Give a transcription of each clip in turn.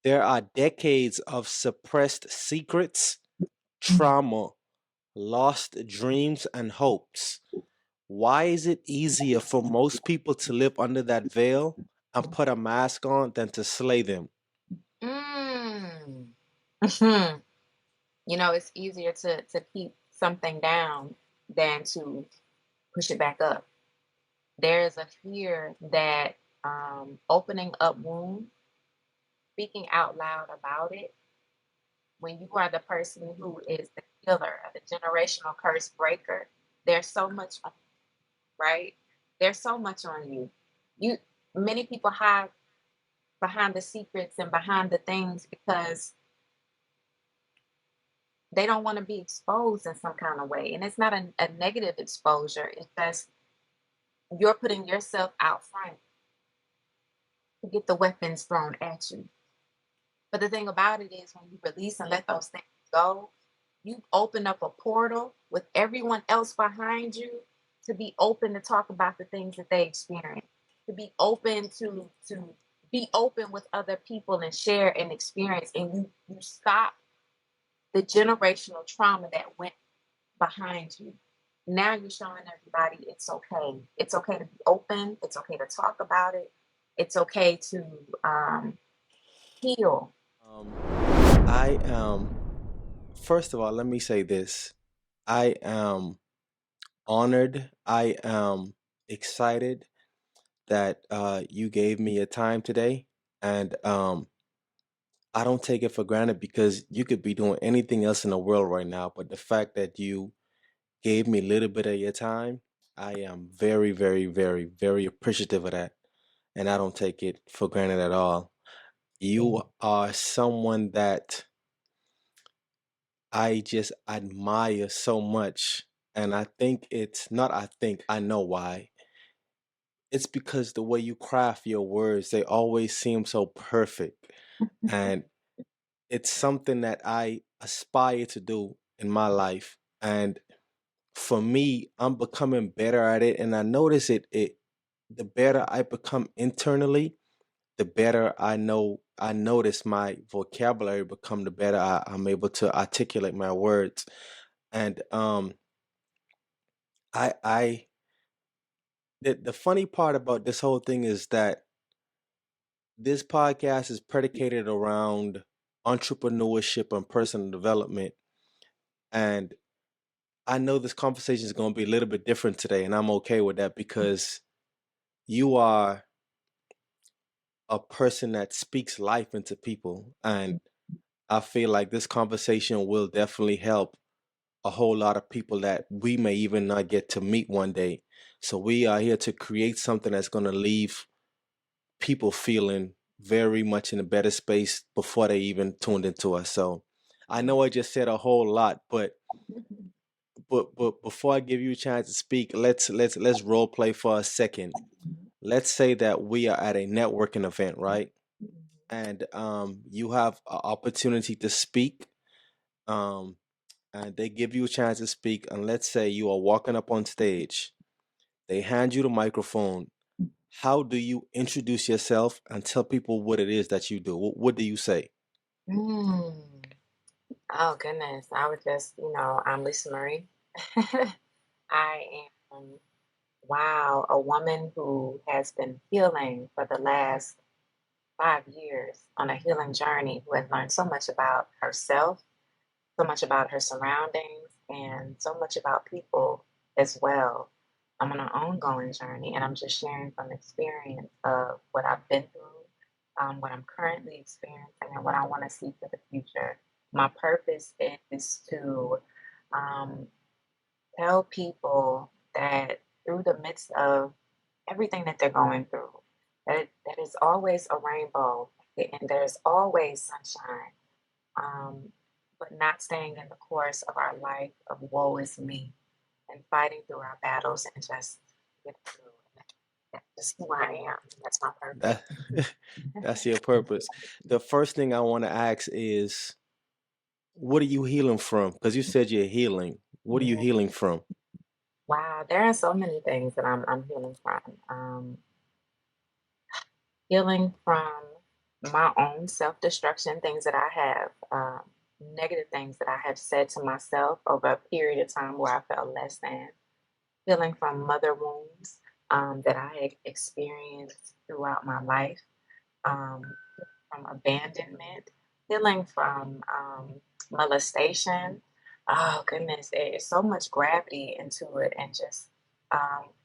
There are decades of suppressed secrets, trauma, lost dreams, and hopes. Why is it easier for most people to live under that veil and put a mask on than to slay them? Mm. It's easier to keep something down than to push it back up. There is a fear that opening up wounds, speaking out loud about it, when you are the person who is the healer, the generational curse breaker, there's so much on, right? There's so much on you. You Many people hide behind the secrets and behind the things because they don't want to be exposed in some kind of way. And it's not a negative exposure. It's just you're putting yourself out front to get the weapons thrown at you. But the thing about it is when you release and let those things go, you open up a portal with everyone else behind you to be open to talk about the things that they experience, to be open to be open with other people and share and experience. And you stop the generational trauma that went behind you. Now you're showing everybody it's okay. It's okay to be open. It's okay to talk about it. It's okay to heal. I am, first of all, let me say this. I am honored. I am excited that you gave me your time today. And I don't take it for granted because you could be doing anything else in the world right now. But the fact that you gave me a little bit of your time, I am very, very, very, very appreciative of that. And I don't take it for granted at all. You are someone that I just admire so much. And I think it's not, I think, I know why. It's because the way you craft your words, they always seem so perfect. And it's something that I aspire to do in my life. And for me, I'm becoming better at it. And I notice the better I become internally, the better I notice my vocabulary become, the better I'm able to articulate my words. And I the funny part about this whole thing is that this podcast is predicated around entrepreneurship and personal development. And I know this conversation is going to be a little bit different today, and I'm okay with that because you are a person that speaks life into people. And I feel like this conversation will definitely help a whole lot of people that we may even not get to meet one day. So we are here to create something that's going to leave people feeling very much in a better space before they even tuned into us. So I know I just said a whole lot, but before I give you a chance to speak, let's role play for a second. Let's say that we are at a networking event, right? And you have an opportunity to speak. Um, and they give you a chance to speak. And let's say you are walking up on stage. They hand you the microphone. How do you introduce yourself and tell people what it is that you do? What do you say? Mm. Oh goodness, I would just, I'm Lisa Marie. I am, wow, a woman who has been healing for the last 5 years on a healing journey, who has learned so much about herself, so much about her surroundings, and so much about people as well. I'm on an ongoing journey, and I'm just sharing from experience of what I've been through, what I'm currently experiencing, and what I want to see for the future. My purpose is to um, tell people that through the midst of everything that they're going through, that is always a rainbow and there's always sunshine, um, but not staying in the course of our life of woe is me and fighting through our battles and just get through. That's just who I am. That's my purpose. That that's your purpose. The first thing I want to ask is, what are you healing from? Because you said you're healing. What are you Yeah. healing from? Wow, there are so many things that I'm healing from. Healing from my own self-destruction, things that I have, negative things that I have said to myself over a period of time where I felt less than, healing from mother wounds that I had experienced throughout my life, um, from abandonment, healing from molestation. Oh goodness, there's so much gravity into it, and just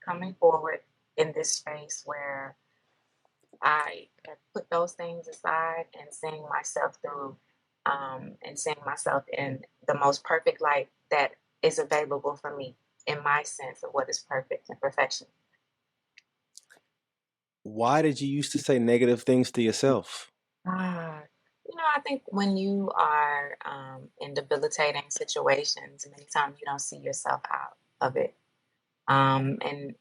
coming forward in this space where I have put those things aside and seeing myself through, and seeing myself in the most perfect light that is available for me in my sense of what is perfect and perfection. Why did you used to say negative things to yourself? Ah, I think when you are in debilitating situations, many times you don't see yourself out of it. And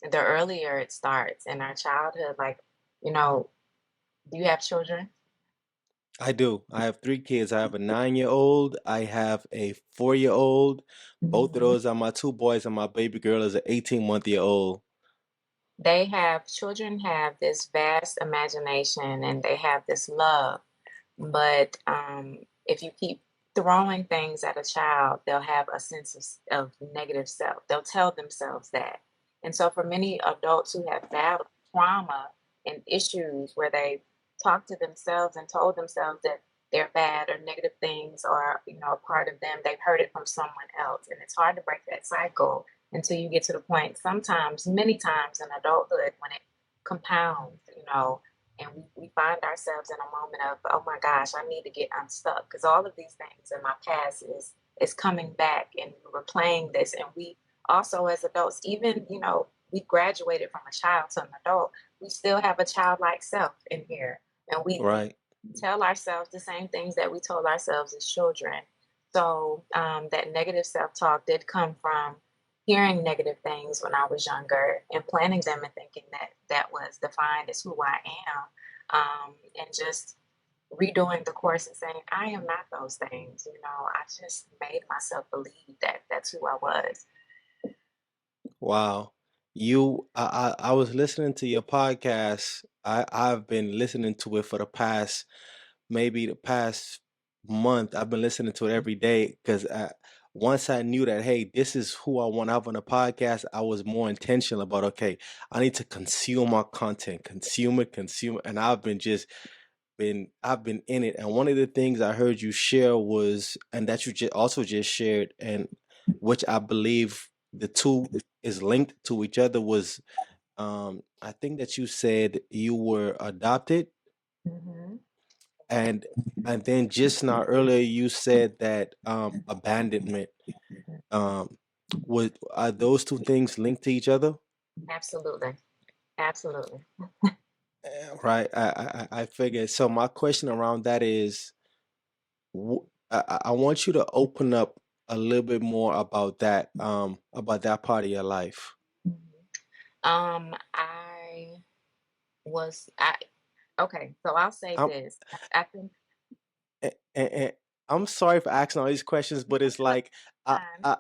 the earlier it starts in our childhood, like, you know, do you have children? I do. I have three kids. I have a 9-year-old. I have a 4-year-old. Both of Mhm. those are my two boys, and my baby girl is an 18-month-year-old. Children have this vast imagination and they have this love. But if you keep throwing things at a child, they'll have a sense of negative self. They'll tell themselves that. And so, for many adults who have battled trauma and issues where they talked to themselves and told themselves that they're bad or negative things or a part of them, they've heard it from someone else, and it's hard to break that cycle until you get to the point. Sometimes, many times in adulthood, when it compounds, and we find ourselves in a moment of, oh my gosh, I need to get unstuck because all of these things in my past is coming back, and we're replaying this. And we also, as adults, even we graduated from a child to an adult, we still have a childlike self in here, and we Right. tell ourselves the same things that we told ourselves as children. So that negative self-talk did come from hearing negative things when I was younger and planning them and thinking that that was defined as who I am, and just redoing the course and saying, I am not those things. I just made myself believe that that's who I was. Wow. I was listening to your podcast. I've been listening to it for maybe the past month. I've been listening to it every day because once I knew that, hey, this is who I want to have on the podcast, I was more intentional about, okay, I need to consume my content, consume it. And I've been in it. And one of the things I heard you share was, and that you also just shared, and which I believe the two is linked to each other, was I think that you said you were adopted, Hmm. and then just now earlier you said that abandonment. Um, would are those two things linked to each other? Absolutely. Absolutely. Right. I figured. So my question around that is, I want you to open up a little bit more about that part of your life. Mhm. I was I okay, so I'll say I'm this. I think and I'm sorry for asking all these questions, but it's like I time. I,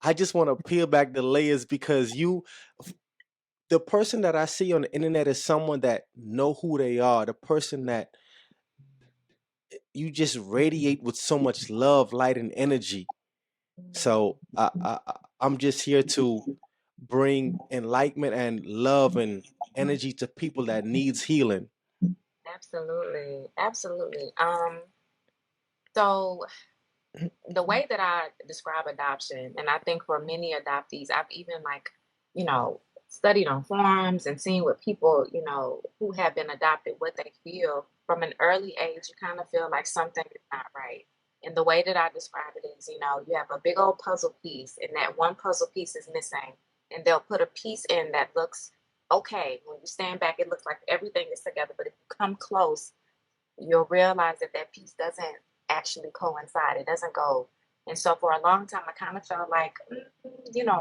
I just want to peel back the layers because the person that I see on the internet is someone that know who they are, the person that you just radiate with so much love, light, and energy. So I'm just here to bring enlightenment and love and energy to people that needs healing. Absolutely. Absolutely. So the way that I describe adoption, and I think for many adoptees, I've even you know, studied on forums and seen what people, who have been adopted, what they feel from an early age. You kind of feel like something is not right. And the way that I describe it is, you have a big old puzzle piece, and that one puzzle piece is missing. And they'll put a piece in that looks okay. When you stand back, it looks like everything is together. But if you come close, you'll realize that that piece doesn't actually coincide. It doesn't go. And so for a long time, I kind of felt like,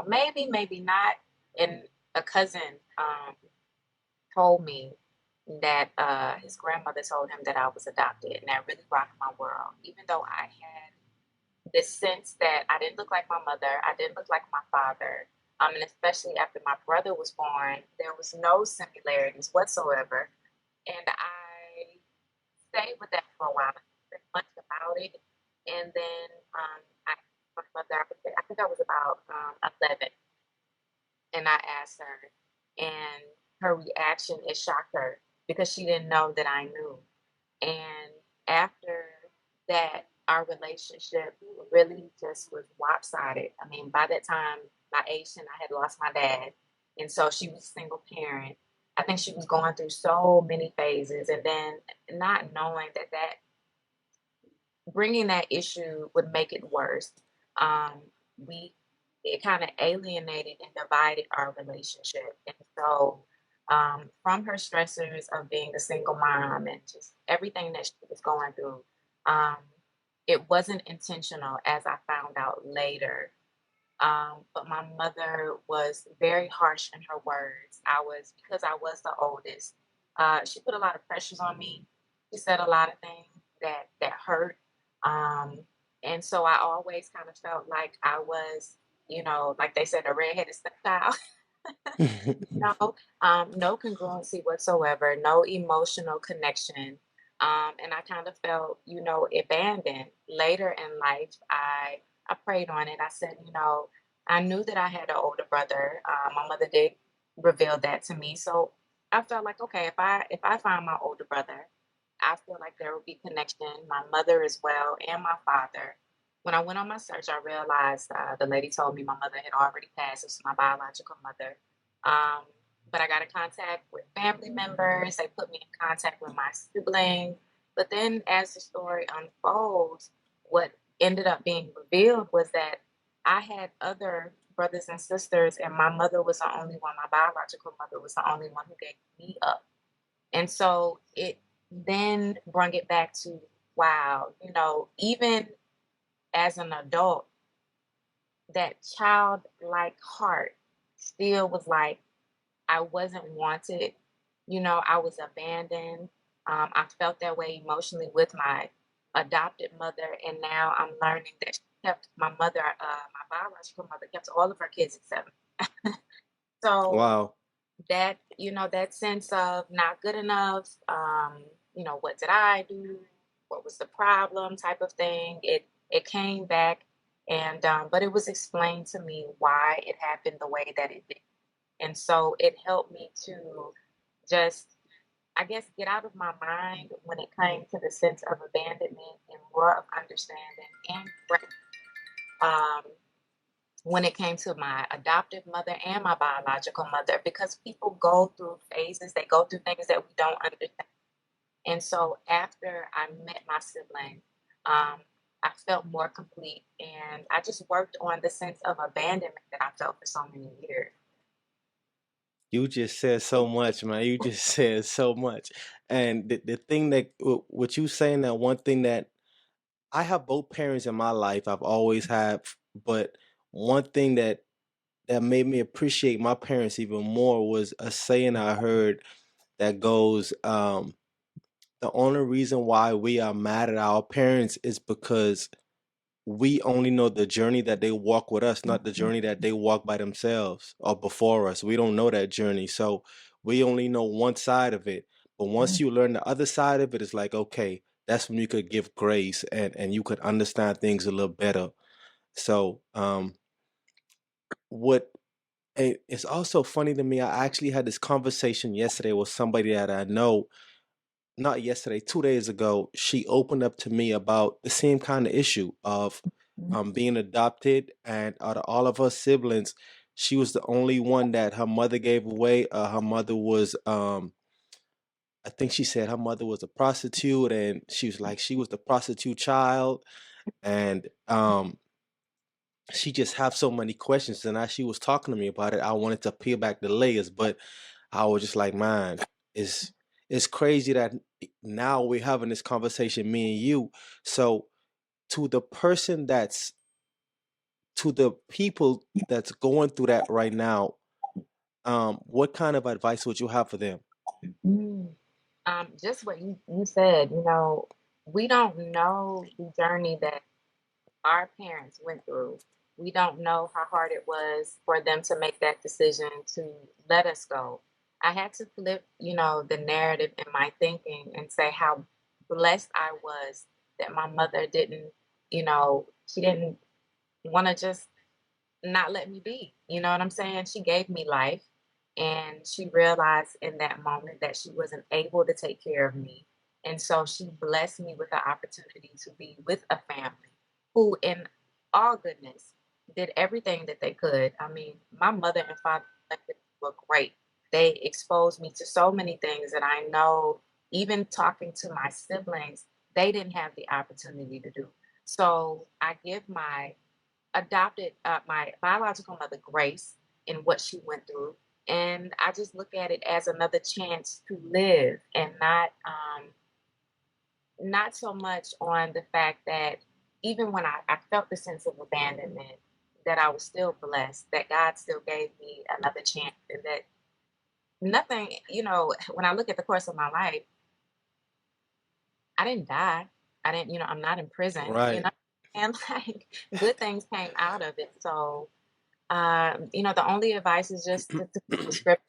maybe, maybe not. And a cousin told me that his grandmother told him that I was adopted, and that really rocked my world. Even though I had this sense that I didn't look like my mother, I didn't look like my father, and especially after my brother was born, there was no similarities whatsoever. And stayed with that for a while. I didn't think much about it. And then I asked my mother, I think I was about 11, and I asked her, and her reaction, it shocked her because she didn't know that I knew. And after that, our relationship really just was lopsided. I mean, by that time, by age 10, I had lost my dad. And so she was a single parent. I think she was going through so many phases. And then not knowing that bringing that issue would make it worse. Um, we it kind of alienated and divided our relationship, and so from her stressors of being a single mom and just everything that she was going through, um, it wasn't intentional, as I found out later. But my mother was very harsh in her words. Because I was the oldest. She put a lot of pressures on me. She said a lot of things that hurt. Um, and so I always kind of felt like I was, like they said, a redheaded stepchild. No, no congruency whatsoever, no emotional connection. And I kind of felt, abandoned. Later in life, I prayed on it. I said, I knew that I had an older brother. My mother did reveal that to me. So I felt like, okay, if I find my older brother, I feel like there will be connection, my mother as well, and my father. When I went on my search, I realized the lady told me my mother had already passed. It was my biological mother. Um, but I got in contact with family members. They put me in contact with my siblings. But then, as the story unfolds, what ended up being revealed was that I had other brothers and sisters, and my mother was the only one. My biological mother was the only one who gave me up. And so it then brought it back to, wow, even as an adult, that childlike heart still was like, I wasn't wanted. I was abandoned. I felt that way emotionally with my adopted mother, and now I'm learning that she kept my mother, my biological mother, kept all of her kids except me. So Wow. that sense of not good enough, what did I do? What was the problem? Type of thing. It came back, and but it was explained to me why it happened the way that it did. And so it helped me to just, I guess, get out of my mind when it came to the sense of abandonment and more of understanding and grace. Um, when it came to my adoptive mother and my biological mother, because people go through phases, they go through things that we don't understand. And so after I met my sibling, um, I felt more complete, and I just worked on the sense of abandonment that I felt for so many years. You just said so much, man. You just said so much. And the thing that what you saying, that one thing that I have both parents in my life, I've always had, but one thing that made me appreciate my parents even more was a saying I heard that goes, the only reason why we are mad at our parents is because we only know the journey that they walk with us, not the journey that they walk by themselves or before us. We don't know that journey. So we only know one side of it. But once you learn the other side of it, it's like, okay, that's when you could give grace and you could understand things a little better. So what it's also funny to me, I actually had this conversation yesterday with somebody that I know, not yesterday, 2 days ago. She opened up to me about the same kind of issue of being adopted, and out of all of her siblings, she was the only one that her mother gave away. Her mother was, I think she said her mother was a prostitute, and she was like, she was the prostitute child, and she just have so many questions. And as she was talking to me about it, I wanted to peel back the layers, but I was just like, man, it's it's crazy that now we're having this conversation, me and you. So to the person that's to the people that's going through that right now, what kind of advice would you have for them? Mm. Just what you said, we don't know the journey that our parents went through. We don't know how hard it was for them to make that decision to let us go. I had to flip, the narrative in my thinking and say how blessed I was that my mother didn't, she didn't want to just not let me be. You know what I'm saying? She gave me life and she realized in that moment that she wasn't able to take care of me. And so she blessed me with the opportunity to be with a family who, in all goodness, did everything that they could. I mean, my mother and father collectively were great. They exposed me to so many things that I know, even talking to my siblings, they didn't have the opportunity to do. So I give my biological mother grace in what she went through, and I just look at it as another chance to live, and not so much on the fact that even when I felt the sense of abandonment, that I was still blessed, that God still gave me another chance, and that nothing, when I look at the course of my life, I didn't die. I didn't, I'm not in prison, Right. and like good things came out of it. So the only advice is just to flip the script,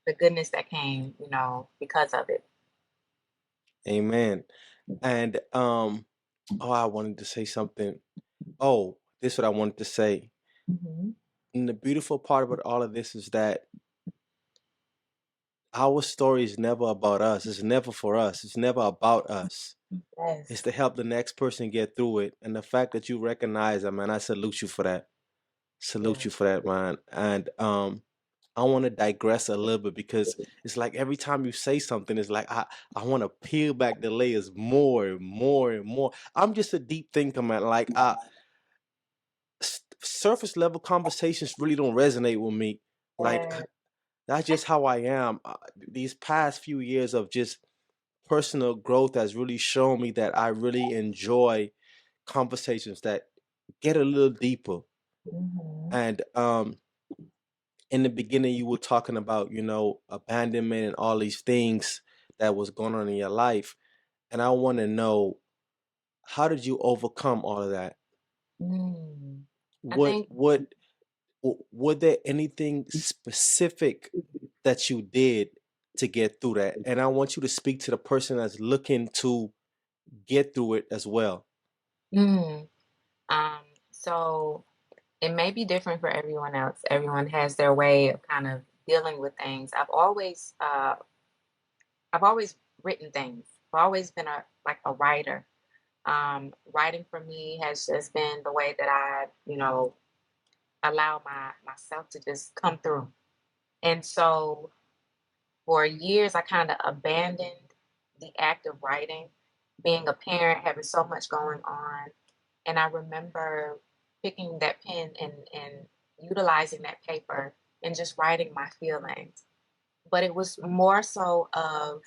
the goodness that came, because of it. Amen. And oh, I wanted to say something. Oh, this is what I wanted to say. Mhm. And the beautiful part about all of this is that our story is never about us. It's never for us. It's never about us. It's Yes. to help the next person get through it. And the fact that you recognize that, man, I salute you for that. Salute you Yes. for that, man. And I want to digress a little bit because it's like every time you say something, it's like I want to peel back the layers more and more and more. I'm just a deep thinker, man. Like surface level conversations really don't resonate with me. Like Yes. that's just how I am. These past few years of just personal growth has really shown me that I really enjoy conversations that get a little deeper. Mhm. And in the beginning, you were talking about, abandonment and all these things that was going on in your life. And I want to know, how did you overcome all of that? Mm. I What, think. what, was there anything specific that you did to get through that? And I want you to speak to the person that's looking to get through it as well. Mm. Um, so it may be different for everyone else. Everyone has their way of kind of dealing with things. I've always written things. I've always been a writer. Writing for me has just been the way that I, allow myself to just come through. And so for years, I kind of abandoned the act of writing, being a parent, having so much going on. And I remember picking that pen and utilizing that paper and just writing my feelings. But it was more so of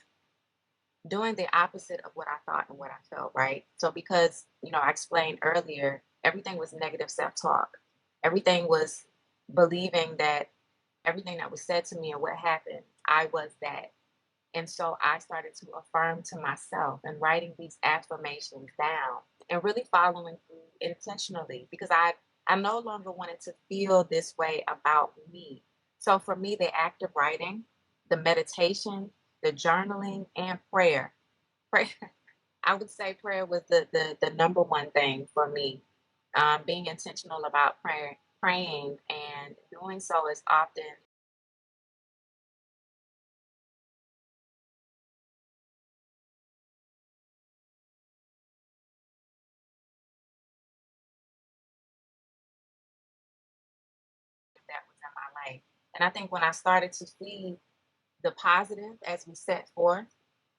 doing the opposite of what I thought and what I felt, right? So because, I explained earlier, everything was negative self-talk. Everything was believing that everything that was said to me and what happened, I was that. And so I started to affirm to myself and writing these affirmations down and really following through intentionally because I no longer wanted to feel this way about me. So for me, the act of writing, the meditation, the journaling, and prayer, I would say prayer was the number one thing for me. Being intentional about praying and doing so as often that was in my life. And I think when I started to see the positive as we set forth,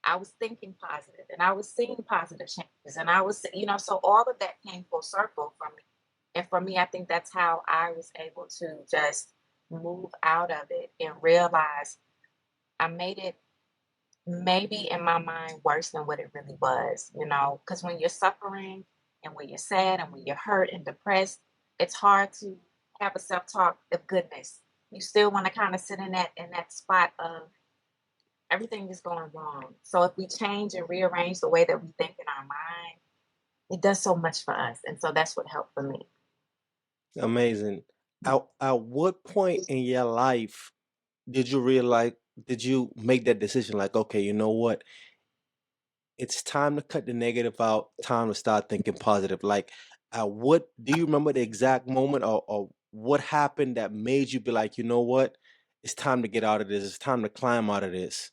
I was thinking positive and I was seeing positive changes. And I was, so all of that came full circle for me. And for me, I think that's how I was able to just move out of it and realize I made it maybe in my mind worse than what it really was, because when you're suffering and when you're sad and when you're hurt and depressed, it's hard to have a self-talk of goodness. You still want to kind of sit in that spot of everything is going wrong. So if we change and rearrange the way that we think in our mind, it does so much for us. And so that's what helped for me. Amazing. At what point in your life did you realize, did you make that decision like, okay, you know what? it's time to cut the negative out, time to start thinking positive. Like, what do you remember the exact moment, or what happened that made you be like, you know what, it's time to get out of this. It's time to climb out of this.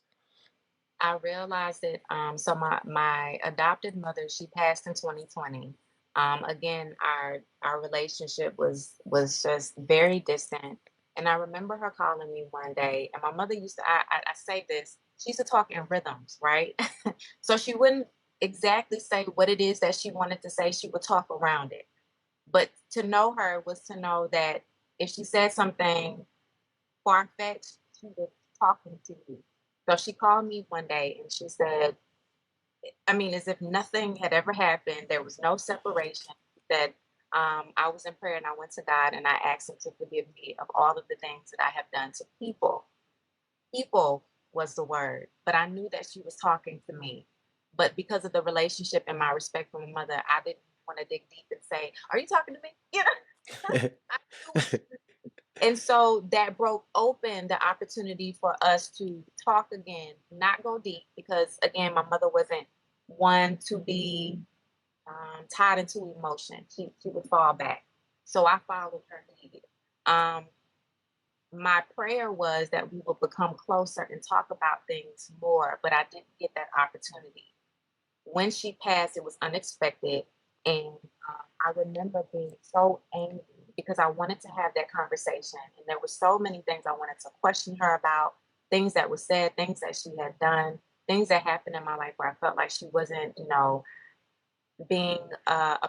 I realized that so my adopted mother, she passed in 2020. Again, our relationship was just very distant. And I remember her calling me one day, and my mother used to I say this, she used to talk in rhythms, right? So she wouldn't exactly say what it is that she wanted to say, she would talk around it. But to know her was to know that if she said something far-fetched, she was talking to you. So she called me one day and she said, I mean, as if nothing had ever happened, there was no separation. She said, I was in prayer and I went to God and I asked Him to forgive me of all of the things that I have done to people. People was the word, but I knew that she was talking to me. But because of the relationship and my respect for my mother, I didn't want to dig deep and say, "Are you talking to me?" You know, I knew and so that broke open the opportunity for us to talk again, not go deep, because again, my mother wasn't one to be tied into emotion. She would fall back. So I followed her lead. Um, my prayer was that we would become closer and talk about things more, but I didn't get that opportunity. When she passed, it was unexpected. And I remember being so angry because I wanted to have that conversation. And there were so many things I wanted to question her about, things that were said, things that she had done, things that happened in my life where I felt like she wasn't, being a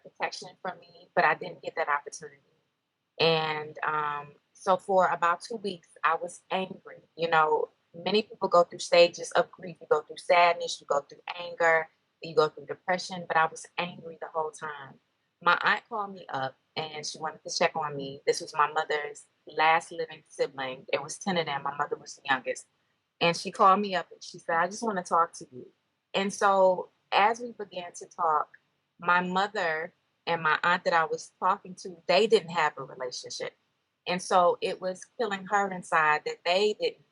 protection for me, but I didn't get that opportunity. And so for about 2 weeks, I was angry. Many people go through stages of grief. You go through sadness, you go through anger, you go through depression, but I was angry the whole time. My aunt called me up and she wanted to check on me. This was my mother's last living sibling. There was 10 of them. My mother was the youngest. And she called me up and she said, I just want to talk to you. And so as we began to talk, my mother and my aunt that I was talking to, they didn't have a relationship. And so it was killing her inside that they didn't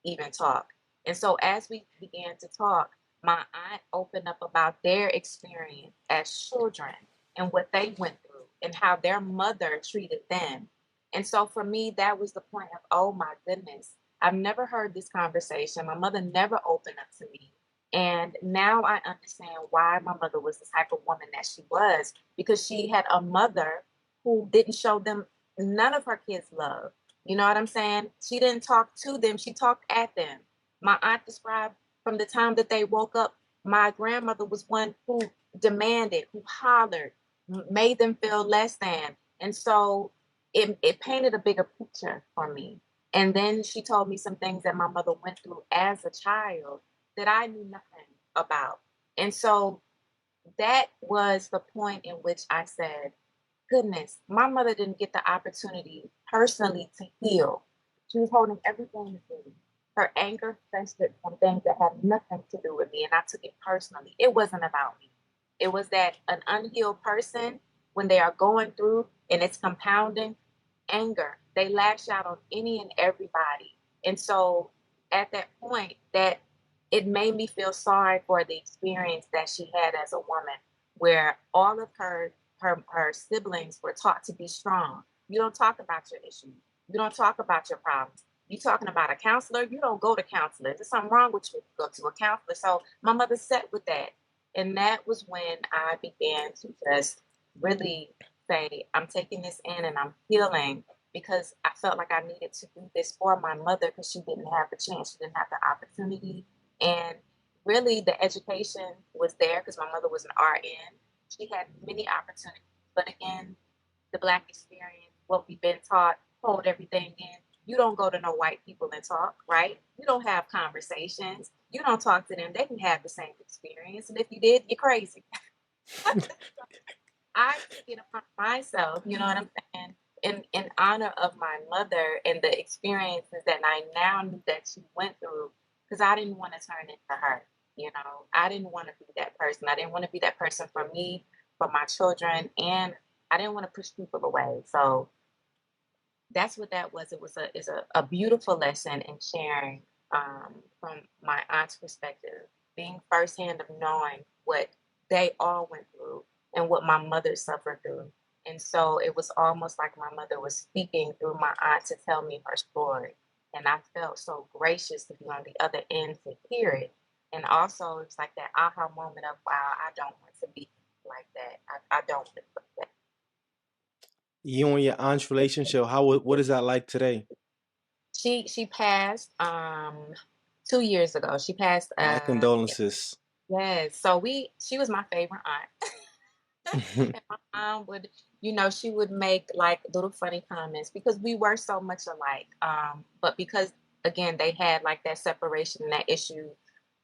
even talk. And so as we began to talk, my aunt opened up about their experience as children and what they went through and how their mother treated them. And so for me, that was the point of, oh my goodness, I've never heard this conversation. My mother never opened up to me. And now I understand why my mother was the type of woman that she was, because she had a mother who didn't show them none of her kids love. You know what I'm saying? She didn't talk to them, she talked at them. My aunt described from the time that they woke up, my grandmother was one who demanded, who hollered, made them feel less than. And so it painted a bigger picture for me. And then she told me some things that my mother went through as a child that I knew nothing about. And so that was the point in which I said, goodness, my mother didn't get the opportunity personally to heal. She was holding everything in. Her anger festered from things that had nothing to do with me, and I took it personally. It wasn't about me. It was that an unhealed person, when they are going through and it's compounding, anger, they lash out on any and everybody. And so at that point, that it made me feel sorry for the experience that she had as a woman, where all of her siblings were taught to be strong. You don't talk about your issues. You don't talk about your problems. You talking about a counselor? You don't go to counselors. There's something wrong with you if you go to a counselor. So my mother sat with that, and that was when I began to just really say, I'm taking this in and I'm healing, because I felt like I needed to do this for my mother because she didn't have the chance, she didn't have the opportunity, and really the education was there because my mother was an RN. She had many opportunities, but again, the Black experience, what we've been taught, hold everything in. You don't go to no white people and talk, right? You don't have conversations. You don't talk to them. They can have the same experience. And if you did, you're crazy. I took it upon myself, you know what I'm saying? In honor of my mother and the experiences that I now knew that she went through, because I didn't want to turn into her. I didn't want to be that person. I didn't want to be that person for me, for my children, and I didn't want to push people away. So that's what that was. It was a beautiful lesson in sharing from my aunt's perspective. being firsthand of knowing what they all went through and what my mother suffered through. And so it was almost like my mother was speaking through my aunt to tell me her story. And I felt so gracious to be on the other end to hear it. And also, it's like that aha moment of, wow, I don't want to be like that. I don't live like that. You and your aunt's relationship, what is that like today? She passed 2 years ago. She passed My condolences. yes. So she was my favorite aunt. And my mom would, she would make like little funny comments because we were so much alike. But because again they had like that separation and that issue,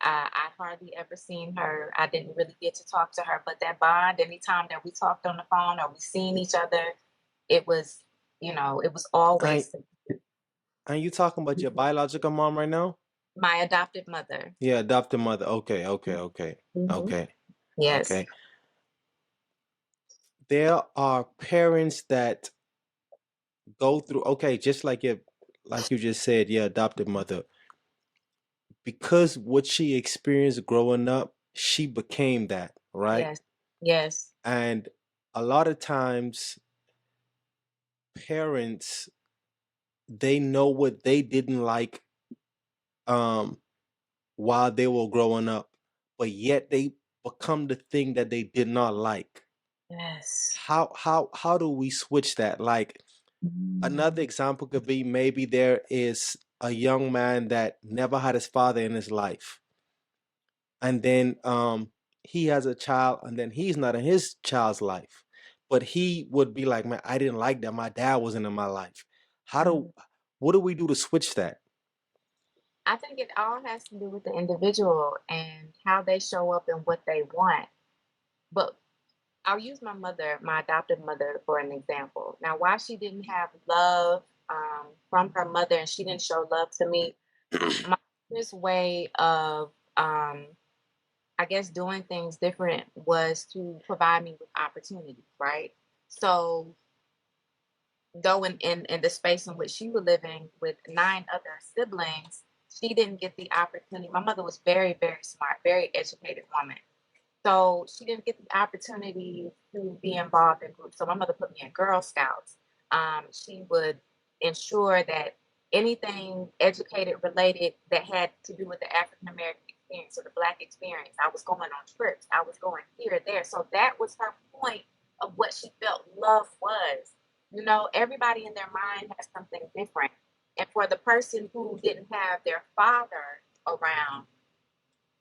I hardly ever seen her. I didn't really get to talk to her, but that bond, anytime that we talked on the phone or we seen each other, it was, it was I always and you talking about your biological mom right now? my adopted mother. Yeah, adopted mother. Okay, okay, okay, Hmm. okay, Yes, okay. There are parents that go through, okay, just like like you just said, your adopted mother, because what she experienced growing up, she became that, right? yes, yes, And a lot of times parents, they know what they didn't like um while they were growing up, but yet they become the thing that they did not like. yes. How do we switch that? Like, another Mm. example could be, maybe there is a young man that never had his father in his life, and then he has a child, and then he's not in his child's life, but he would be like, man, I didn't like that my dad wasn't in my life. How do Mm. What do we do to switch that? I think it all has to do with the individual and how they show up and what they want. But I'll use my mother, my adopted mother, for an example. Now, while she didn't have love from her mother and she didn't show love to me, my mother's way of, I guess, doing things different was to provide me with opportunities, right? So, though in the space in which she was living with 9 other siblings, she didn't get the opportunity. My mother was very, very smart, very educated woman. So she didn't get the opportunity to be involved in groups. So my mother put me in Girl Scouts. She would ensure that anything educated related that had to do with the African American experience or the Black experience, I was going on trips. I was going here, there. So that was her point of what she felt love was. Everybody in their mind has something different. And for the person who didn't have their father around,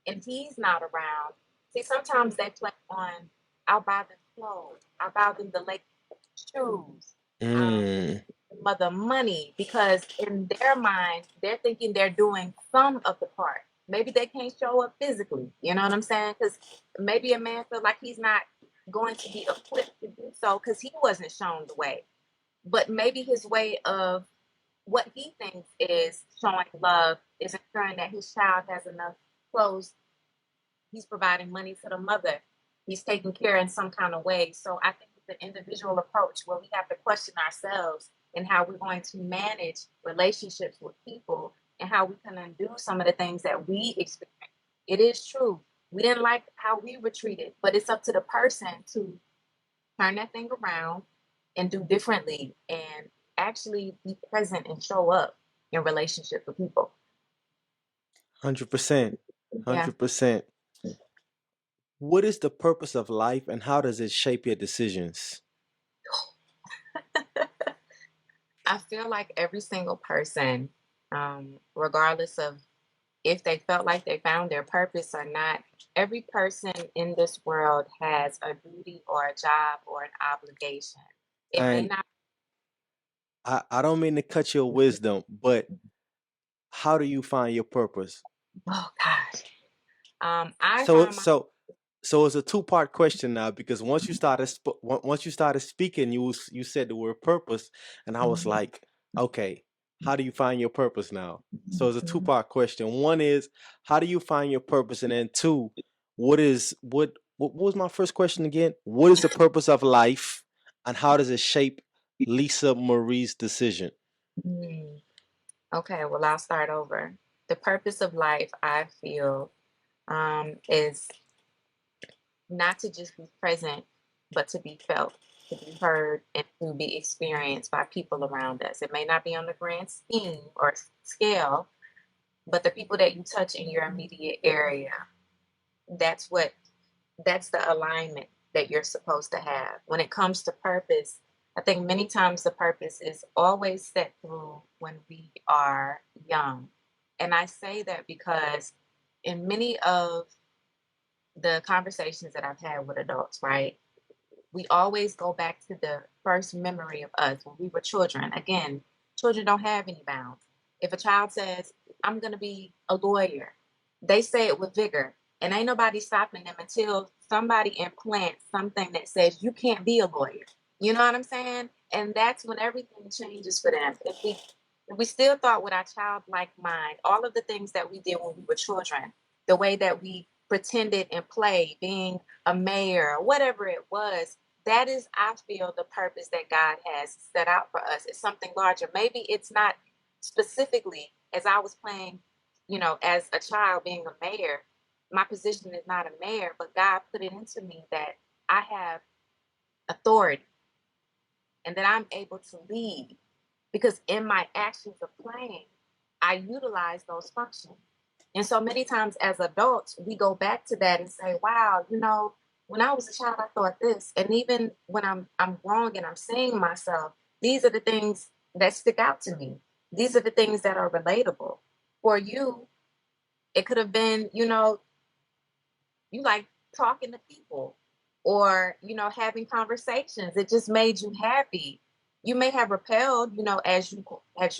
and he's not around, see, sometimes they play on, I'll buy them clothes, I'll buy them the latest shoes, Mm, mother money, because in their mind, they're thinking they're doing some of the part. Maybe they can't show up physically, you know what I'm saying? Because maybe a man feels like he's not going to be equipped to do so because he wasn't shown the way. But maybe his way of what he thinks is showing love is ensuring that his child has enough clothes. He's providing money to the mother. He's taking care in some kind of way. So I think it's an individual approach where we have to question ourselves and how we're going to manage relationships with people and how we can undo some of the things that we experience. It is true. We didn't like how we were treated, but it's up to the person to turn that thing around and do differently and actually be present and show up in relationships with people. 100%. Yeah. 100%. What is the purpose of life, and how does it shape your decisions? I feel like every single person, regardless of if they felt like they found their purpose or not, every person in this world has a duty or a job or an obligation. It may And not, I don't mean to cut your wisdom, but how do you find your purpose? oh gosh. I So find my, so so it's a two-part question now, because once you started speaking, you said the word purpose, and I was mhm, like, okay, how do you find your purpose now? So it's a mhm. two-part question. One is, how do you find your purpose, and then two, what was my first question again? What is the purpose of life, and how does it shape Lisa Marie's decision? Mm. Okay, well, I'll start over. The purpose of life, I feel, is not to just be present, but to be felt, to be heard, and to be experienced by people around us. It may not be on the grand scheme or scale, but the people that you touch in your immediate area, that's what that's the alignment that you're supposed to have. When it comes to purpose, I think many times the purpose is always set through when we are young. And I say that because in many of the conversations that I've had with adults, right? We always go back to the first memory of us when we were children. Again, children don't have any bounds. If a child says, I'm going to be a lawyer, they say it with vigor. And ain't nobody stopping them until somebody implants something that says, you can't be a lawyer. You know what I'm saying? And that's when everything changes for them. If we still thought with our childlike mind, all of the things that we did when we were children, the way that we pretended and played, being a mayor, whatever it was, that is, I feel, the purpose that God has set out for us. It's something larger. Maybe it's not specifically as I was playing, as a child being a mayor. My position is not a mayor, but God put it into me that I have authority and that I'm able to lead because in my actions of playing, I utilize those functions. And so many times as adults, we go back to that and say, wow, when I was a child, I thought this. And even when I'm growing and I'm seeing myself, these are the things that stick out to me. These are the things that are relatable. For you, it could have been, you like talking to people or having conversations. It just made you happy. You may have repelled, as you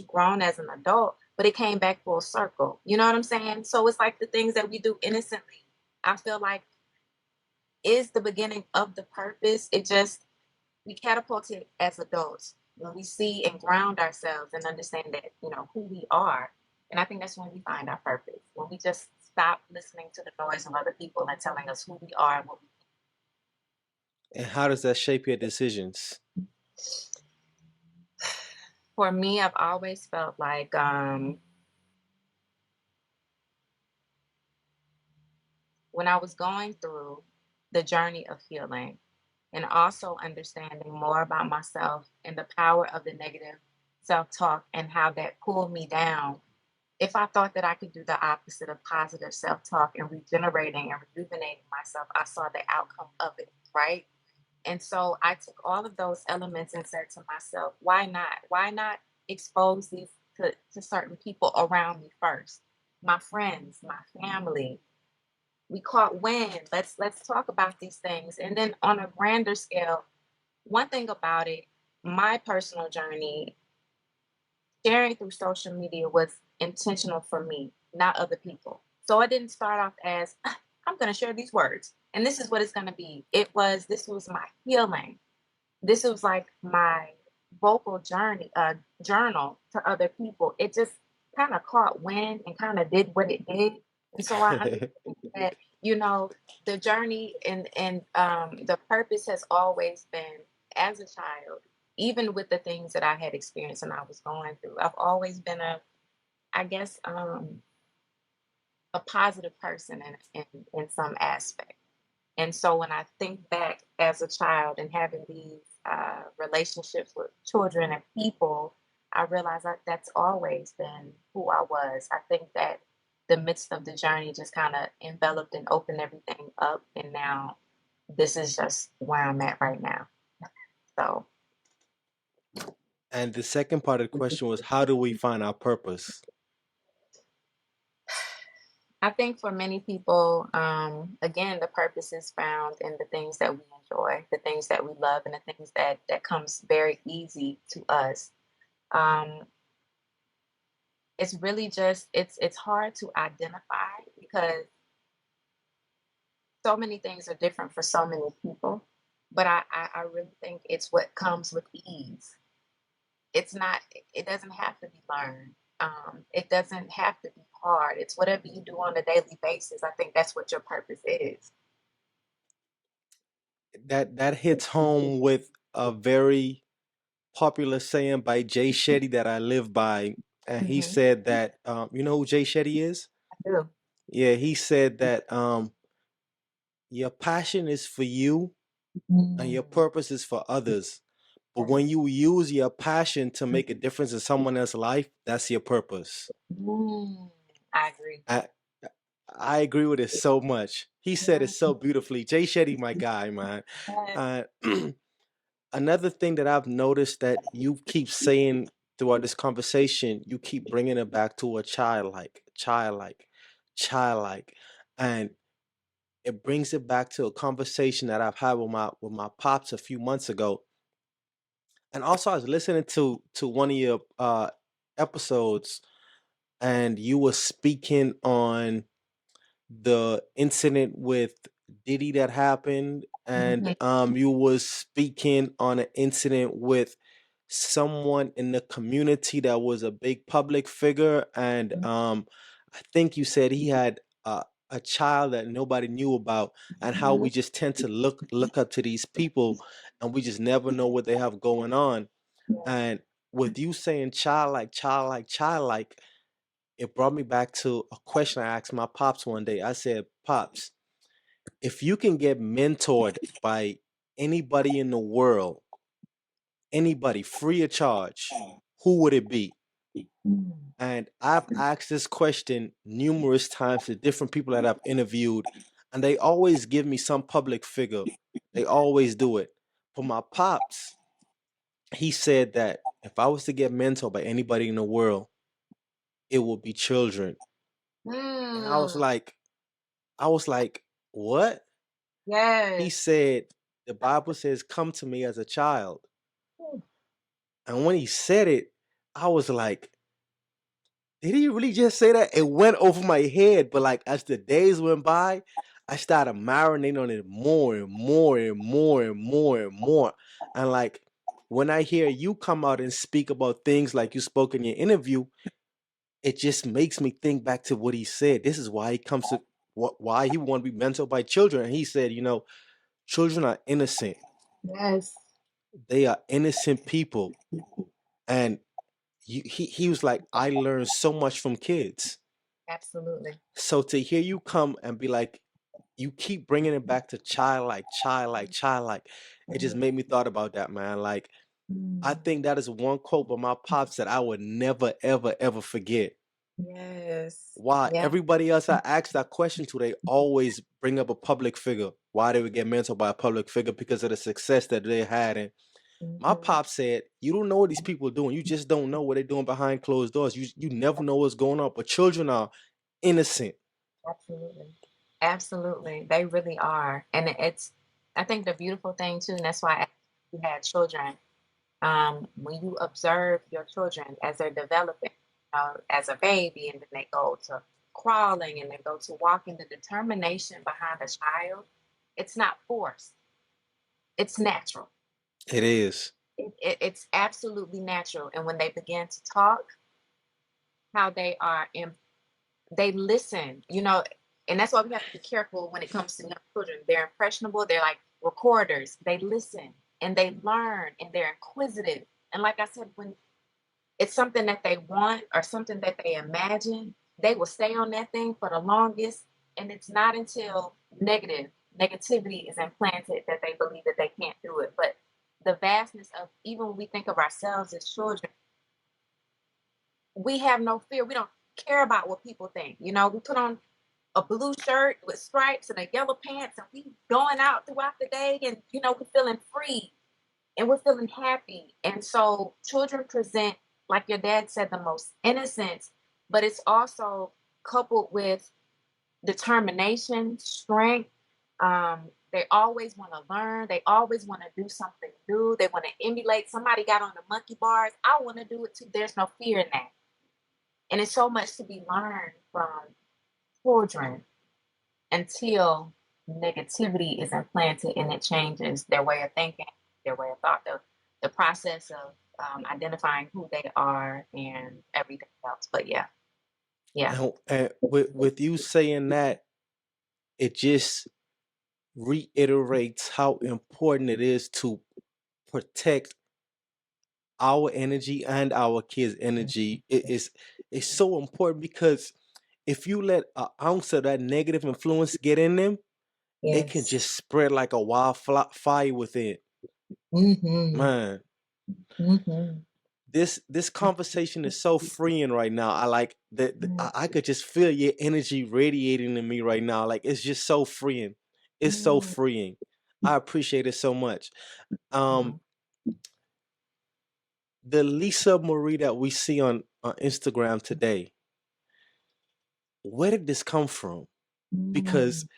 grown as an adult, but it came back full circle. You know what I'm saying? So it's like the things that we do innocently, I feel like, is the beginning of the purpose. It just, we catapult it as adults when we see and ground ourselves and understand that who we are. And I think that's when we find our purpose, when we just stop listening to the noise of other people and telling us who we are and what we. And how does that shape your decisions? For me, I've always felt like when I was going through the journey of healing and also understanding more about myself and the power of the negative self-talk and how that pulled me down. If I thought that I could do the opposite of positive self-talk and regenerating and rejuvenating myself, I saw the outcome of it, right? And so I took all of those elements and said to myself, why not? Why not expose these to certain people around me first? My friends, my family. We caught wind. Let's talk about these things. And then on a grander scale, one thing about it, my personal journey, sharing through social media was intentional for me, not other people. So I didn't start off as I'm going to share these words and this is what it's going to be. This was my healing. This was like my vocal journey, journal to other people. It just kind of caught wind and kind of did what it did. And so I understand that, the journey and the purpose has always been as a child, even with the things that I had experienced and I was going through. I've always been I guess, a positive person in some aspect. And so when I think back as a child and having these relationships with children and people, I realize that that's always been who I was. I think that the midst of the journey just kind of enveloped and opened everything up. And now this is just where I'm at right now. So And the second part of the question was, how do we find our purpose? I think for many people, again, the purpose is found in the things that we enjoy, the things that we love, and the things that comes very easy to us. Um, it's really just it's hard to identify because so many things are different for so many people. But I really think it's what comes with ease. It's not. It doesn't have to be learned. It doesn't have to be hard. It's whatever you do on a daily basis. I think that's what your purpose is. That hits home with a very popular saying by Jay Shetty that I live by, and he Hmm. said that you know who Jay Shetty is? I do. Yeah, he said that your passion is for you and your Mm, purpose is for others. But when yes. you use your passion to make a difference in someone else's life, that's your purpose. Mm, I agree. I I agree with it so much. He said it so Mm, beautifully. Jay Shetty, my guy, man. yes. Uh, another thing that I've noticed that you keep saying throughout this conversation, you keep bringing it back to a childlike, childlike, childlike, and it brings it back to a conversation that I've had with my pops a few months ago. And also, I was listening to one of your episodes, and you were speaking on the incident with Diddy that happened, and Mhm, you was speaking on an incident with someone in the community that was a big public figure, and I think you said he had a child that nobody knew about, and how mhm, we just tend to look up to these people, and we just never know what they have going on. yes. And with you saying childlike, childlike, childlike, it brought me back to a question I asked my pops one day. I said, "Pops, if you can get mentored by anybody in the world, anybody free of charge, who would it be?" Mm, And I've asked this question numerous times to different people that I've interviewed, and they always give me some public figure. They always do it. For my pops, he said that if I was to get mentored by anybody in the world, it would be children. And mm, I was like, what? He yes. said, the Bible says, come to me as a child. Mm, And when he said it, I was like, did he really just say that? It went over my head. But like as the days went by, I started marinating on it more and more and more and more and more. And like when I hear you come out and speak about things like you spoke in your interview, it just makes me think back to what he said. This is why he comes to why he want to be mentored by children. And he said, you know, children are innocent. yes. They are innocent people. And he was like, I learned so much from kids. Absolutely. So to hear you come and be like, you keep bringing it back to childlike, childlike, childlike, it just Mhm, made me thought about that, man. Like, I mm, think that is one quote by my pops that I would never, ever, ever forget. yes. Why Yeah. everybody else I ask that question to, they always bring up a public figure. Why they would get mentored by a public figure because of the success that they had. And my Mhm, pop said, "You don't know what these people are doing. You just don't know what they're doing behind closed doors. You never know what's going on. But children are innocent." absolutely. Absolutely. They really are. And it's, I think the beautiful thing too, and that's why I asked if you had children, when you observe your children as they're developing, as a baby, and then they go to crawling and they go to walking, the determination behind a child, it's not forced, it's natural. It is. It's absolutely natural. And when they begin to talk, how they are in, they listen, and that's why we have to be careful when it comes to young children. They're impressionable, they're like recorders. They listen and they learn and they're inquisitive. And like I said, when it's something that they want or something that they imagine, they will stay on that thing for the longest. And it's not until negativity is implanted that they believe that they can't do it. But the vastness of, even when we think of ourselves as children, we have no fear. We don't care about what people think. We put on a blue shirt with stripes and a yellow pants, and we going out throughout the day, and we're feeling free and we're feeling happy. And so children present, like your dad said, the most innocence, but it's also coupled with determination, strength. They always want to learn. They always want to do something new. They want to emulate. Somebody got on the monkey bars. I want to do it too. There's no fear in that. And it's so much to be learned from children until negativity is implanted and it changes their way of thinking, their way of thought, the process of identifying who they are and everything else. But yeah, yeah. And with you saying that, it just reiterates how important it is to protect our energy and our kids' energy. It's so important because if you let an ounce of that negative influence get in them, it can Yes. just spread like a wildfire within. Mhm. Man, Mhm. this conversation is so freeing right now. I like that. Mm, I could just feel your energy radiating in me right now. Like it's just so freeing. It's so mm, freeing. I appreciate it so much. Um, mm, the Lisa Marie that we see on Instagram today, where did this come from? Because mm,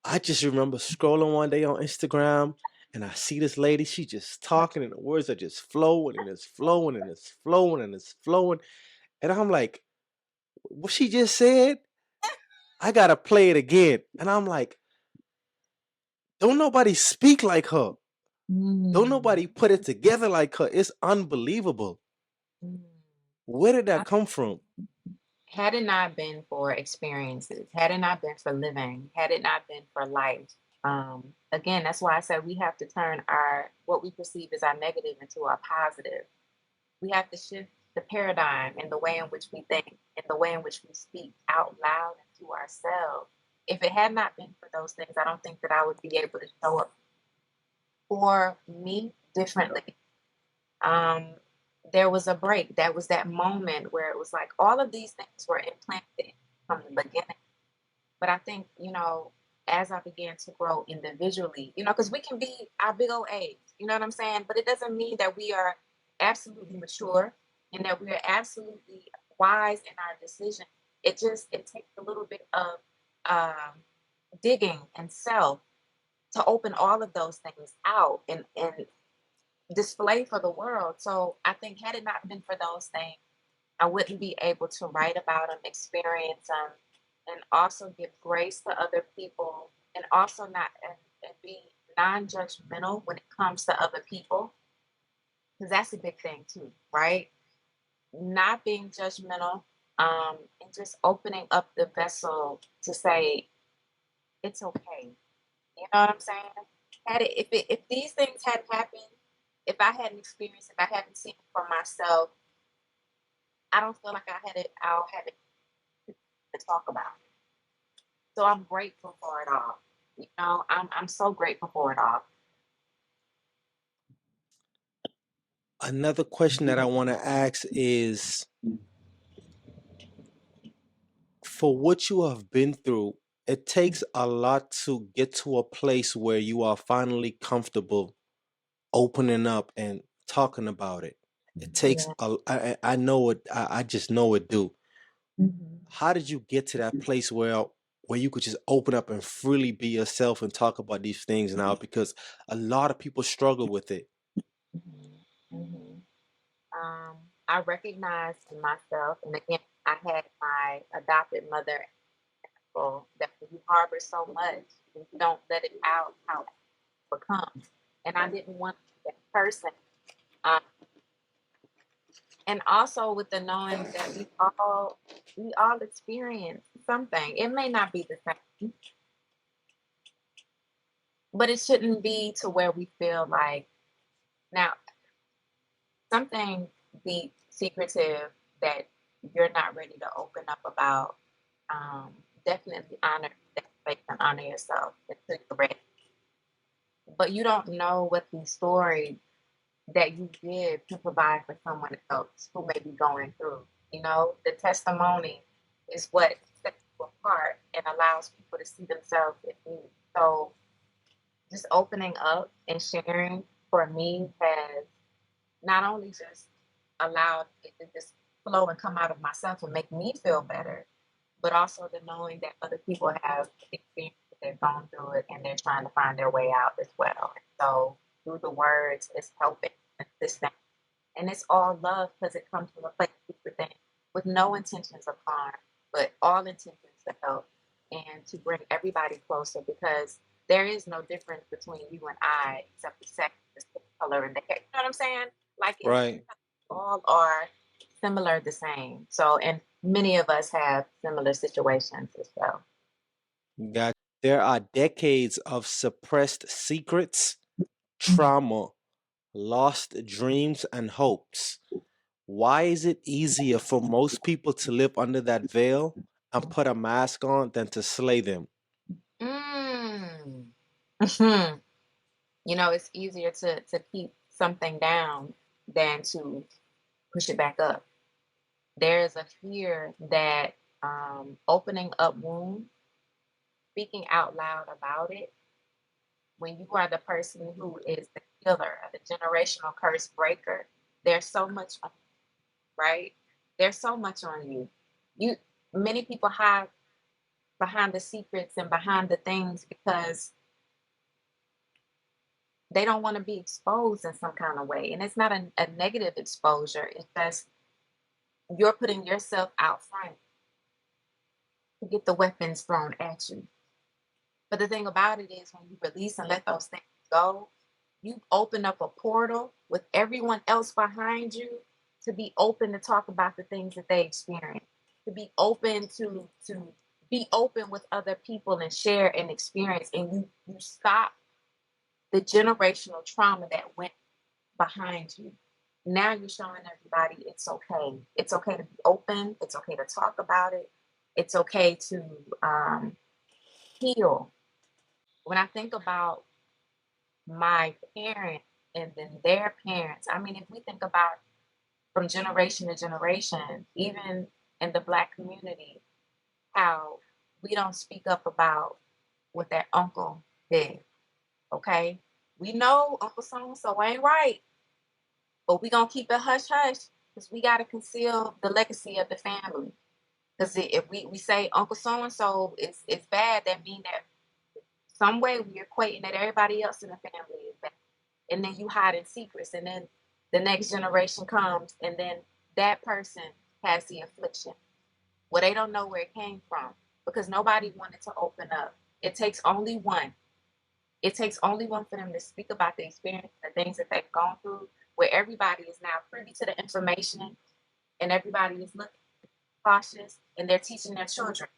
I just remember scrolling one day on Instagram and I see this lady, she just talking and the words are just flowing and it's flowing and it's flowing and it's flowing. And I'm like, what she just said? I gotta play it again. And I'm like, don't nobody speak like her. Don't mm, nobody put it together like her. It's unbelievable. mm. Where did that I- come from? Had it not been for experiences, had it not been for living, had it not been for life, again, that's why I said we have to turn our what we perceive as our negative into our positive. We have to shift the paradigm in the way in which we think, in the way in which we speak out loud and to ourselves. If it had not been for those things, I don't think that I would be able to show up for me differently. Um, there was a break. That was that moment where it was like all of these things were implanted from the beginning. But I think, as I began to grow individually, because we can be our big old age, you know what I'm saying? But it doesn't mean that we are absolutely mature and that we are absolutely wise in our decision. It takes a little bit of um, digging and self to open all of those things out and display for the world. So I think had it not been for those things, I wouldn't be able to write about them, experience them, and also give grace to other people, and also not and be non-judgmental when it comes to other people, because that's a big thing too, right? Not being judgmental, and just opening up the vessel to say it's okay. You know what I'm saying? If these things had happened, if I hadn't experienced, if I hadn't seen it for myself, I don't feel like I'll have it to talk about. So I'm grateful for it all. I'm so grateful for it all. Another question that I want to ask is, for what you have been through, it takes a lot to get to a place where you are finally comfortable opening up and talking about it. It takes Yeah. I know it. I just know it do. Mhm. How did you get to that place where you could just open up and freely be yourself and talk about these things now? Because a lot of people struggle with it. Mhm. Mhm. I recognized in myself, and again, I had my adopted mother that you harbor so much, and you don't let it out how it becomes. And I didn't want to be that person. Um, and also with the knowing that we all experience something. It may not be the same, but it shouldn't be to where we feel like now something deep, secretive that you're not ready to open up about. Definitely honor that space and honor yourself until you're ready. But you don't know what the story that you did to provide for someone else who may be going through. The testimony is what sets you apart and allows people to see themselves in you. So just opening up and sharing for me has not only just allowed it to just flow and come out of myself and make me feel better, but also the knowing that other people have experienced it, they've gone through it, and they're trying to find their way out as well. And so through the words, it's helping this thing. And it's all love because it comes from a place within with no intentions of harm, but all intentions to help and to bring everybody closer because there is no difference between you and I except the sex, the skin color, and the hair. You know what I'm saying? Like it's Right. all are similar, the same. So, and many of us have similar situations as well. Got there are decades of suppressed secrets, Mm. trauma, lost dreams and hopes. Why is it easier for most people to live under that veil and put a mask on than to slay them. Mm. Mhm. You know, it's easier to keep something down than to push it back up. There is a fear that opening up wounds, speaking out loud about it, when you are the person who is the healer, the generational curse breaker, there's so much on, right? There's so much on you. You Many people hide behind the secrets and behind the things because they don't want to be exposed in some kind of way. And it's not a negative exposure. It's just you're putting yourself out front to get the weapons thrown at you. But the thing about it is when you release and let those things go, you open up a portal with everyone else behind you to be open to talk about the things that they experience, to be open to be open with other people and share and experience. And you stop the generational trauma that went behind you. Now you're showing everybody it's okay. It's okay to be open. It's okay to talk about it. It's okay to heal. When I think about my parents and then their parents, I mean, if we think about from generation to generation, even in the Black community, how we don't speak up about what that uncle did, okay? We know Uncle so and so ain't right, but we gonna keep it hush hush because we gotta conceal the legacy of the family. Because if we say Uncle so and so is bad, that means that some way we're equating that everybody else in the family is bad. And then you hide in secrets, and then the next generation comes, and then that person has the affliction. Well, they don't know where it came from because nobody wanted to open up. It takes only one. It takes only one for them to speak about the experience, the things that they've gone through, where everybody is now privy to the information and everybody is looking cautious and they're teaching their children.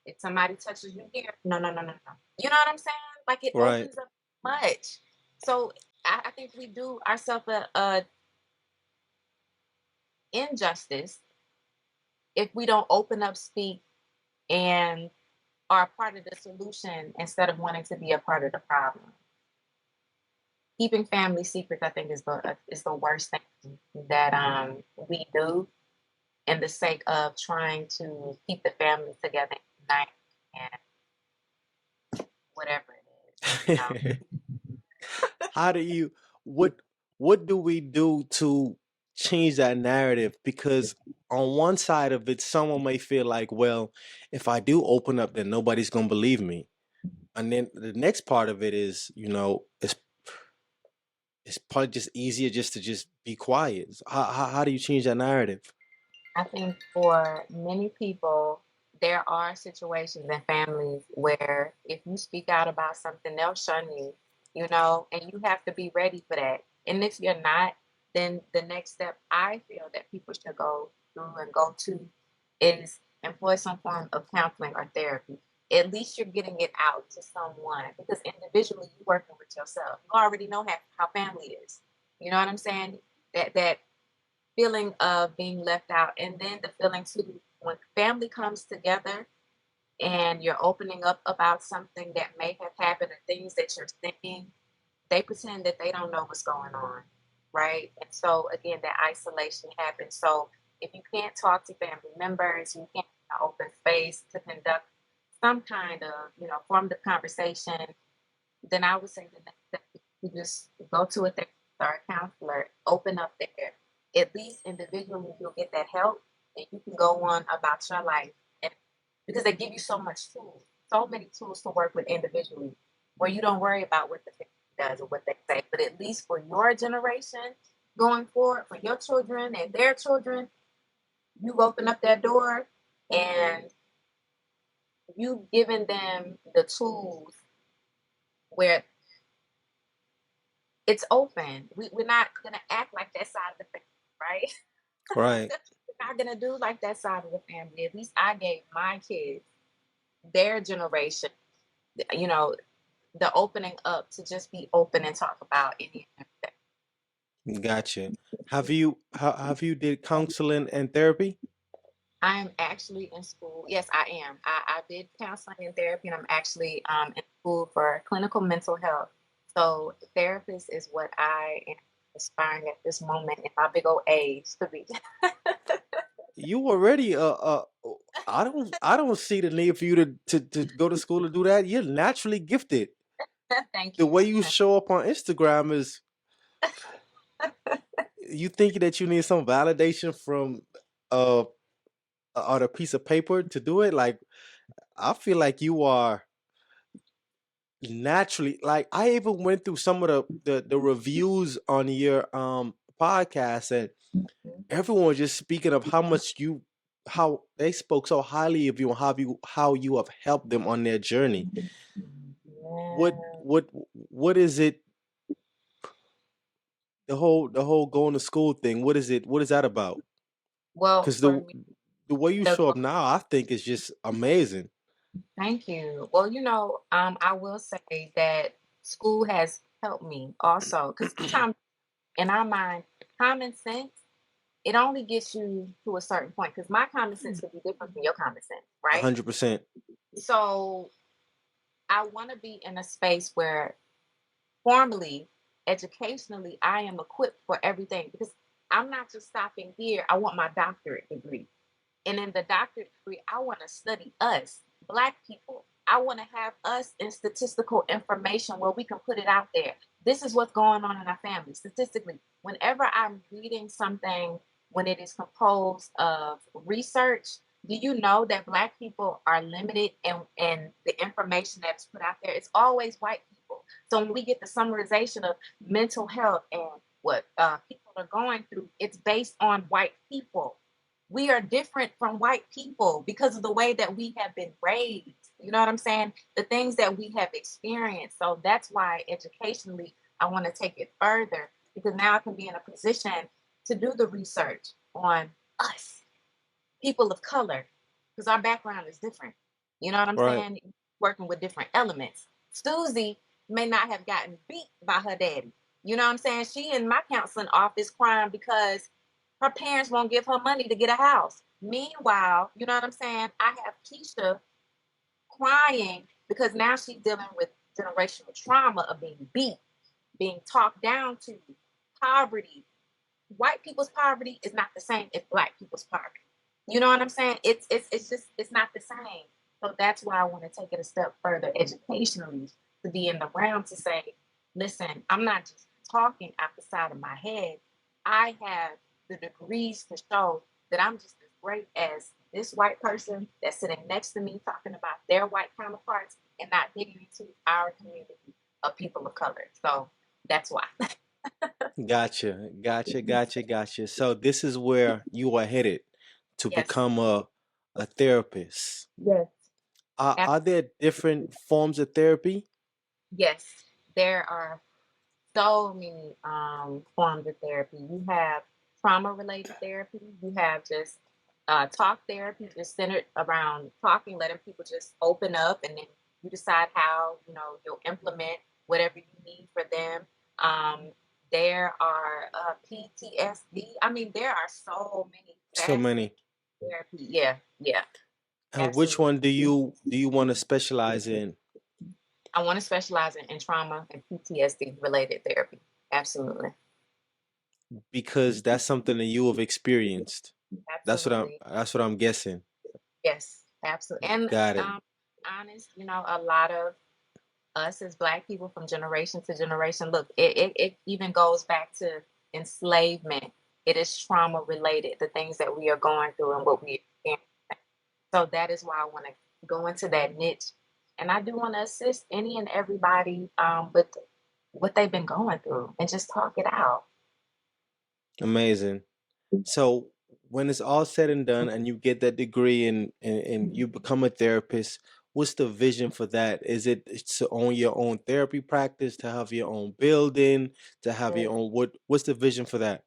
If somebody touches you here, no, no, no, no, no. You know what I'm saying? Like it Right. opens up much. So I think we do ourselves a injustice if we don't open up, speak, and are a part of the solution instead of wanting to be a part of the problem. Keeping family secrets, I think, is the worst thing that we do in the sake of trying to keep the family together at night and whatever it is. How do you what what do we do to change that narrative? Because on one side of it, someone may feel like, well, if I do open up, then nobody's gonna believe me. And then the next part of it is, it's probably just easier just to just be quiet. So how do you change that narrative? I think for many people, there are situations and families where if you speak out about something, they'll shun you, and you have to be ready for that. And if you're not, then the next step I feel that people should go through and go to is employ some form of counseling or therapy. At least you're getting it out to someone because individually you're working with yourself. You already know how family is. You know what I'm saying? That feeling of being left out, and then the feeling too when family comes together and you're opening up about something that may have happened or things that you're thinking, they pretend that they don't know what's going on, right? And so again, that isolation happens. So if you can't talk to family members, you can't open space to conduct some kind of form of conversation, then I would say the next step is to just go to a therapist or a counselor, open up there. At least individually, you'll get that help, and you can go on about your life. And because they give you so much tools, so many tools to work with individually, where you don't worry about what the family does or what they say. But at least for your generation going forward, for your children and their children, you open up that door and you've given them the tools where it's open. We're not gonna act like that side of the family, right? Right. We're not gonna do like that side of the family. At least I gave my kids, their generation, you know, the opening up to just be open and talk about any and Gotcha. Have you did counseling and therapy? I'm actually in school. Yes, I am. I did counseling and therapy, and I'm actually in school for clinical mental health. So, therapist is what I am aspiring at this moment in my big old age to be. You already I don't see the need for you to go to school to do that. You're naturally gifted. Thank The you. way you show up on Instagram is you thinking that you need some validation from uh on a piece of paper to do it. Like I feel like you are naturally, like I even went through some of the reviews on your podcast, and everyone was just speaking of how they spoke so highly of you and how you have helped them on their journey. what Yeah. what what is it, the whole going to school thing? What is that about? Well, Because for the me, the way you the show up now, I think is just amazing. thank you. Well, I will say that school has helped me also because sometimes in our mind, common sense it only gets you to a certain point because my common sense could be different from your common sense, right? 100%. So I want to be in a space where formally, educationally, I am equipped for everything because I'm not just stopping here. I want my doctorate degree. And in the doctorate degree, I want to study us, Black people. I want to have us in statistical information where we can put it out there. This is what's going on in our family statistically. Whenever I'm reading something, when it is composed of research, do you know that Black people are limited in the information that's put out there? It's always white people. So when we get the summarization of mental health and what people are going through, it's based on white people. We are different from white people because of the way that we have been raised. You know what I'm saying? The things that we have experienced. So that's why educationally, I want to take it further because now I can be in a position to do the research on us, people of color, because our background is different. You know what I'm Right. saying? Working with different elements. Susie may not have gotten beat by her daddy. You know what I'm saying? She in my counseling office crying because her parents won't give her money to get a house. Meanwhile, you know what I'm saying? I have Keisha crying because now she's dealing with generational trauma of being beat, being talked down to, poverty. White people's poverty is not the same as Black people's poverty. You know what I'm saying? It's not the same. So that's why I want to take it a step further educationally to be in the realm to say, listen, I'm not just talking out the side of my head. I have the degrees to show that I'm just as great as this white person that's sitting next to me talking about their white counterparts and not digging into our community of people of color. So that's why. Gotcha. So this is where you are headed to Yes. become a therapist. Yes. Are there different forms of therapy? Yes, there are so many forms of therapy. You have trauma related therapy, you have just talk therapy, just centered around talking, letting people just open up, and then you decide how you'll implement whatever you need for them. Um, there are PTSD. I mean, there are so many So facets many. of therapy. Yeah, yeah, And which absolutely. one do you want to specialize in? I want to specialize in trauma and PTSD related therapy. Absolutely. Because that's something that you have experienced. That's what I'm Absolutely. that's what I'm guessing. Yes, absolutely. And Got it. um, honest, a lot of us as Black people from generation to generation, look, it even goes back to enslavement. It is trauma related, the things that we are going through and what we experience. So that is why I want to go into that niche. And I do want to assist any and everybody with what they've been going through and just talk it out. Amazing. So when it's all said and done and you get that degree and you become a therapist, what's the vision for that? Is it to own your own therapy practice, to have your own building, to have your own what's the vision for that?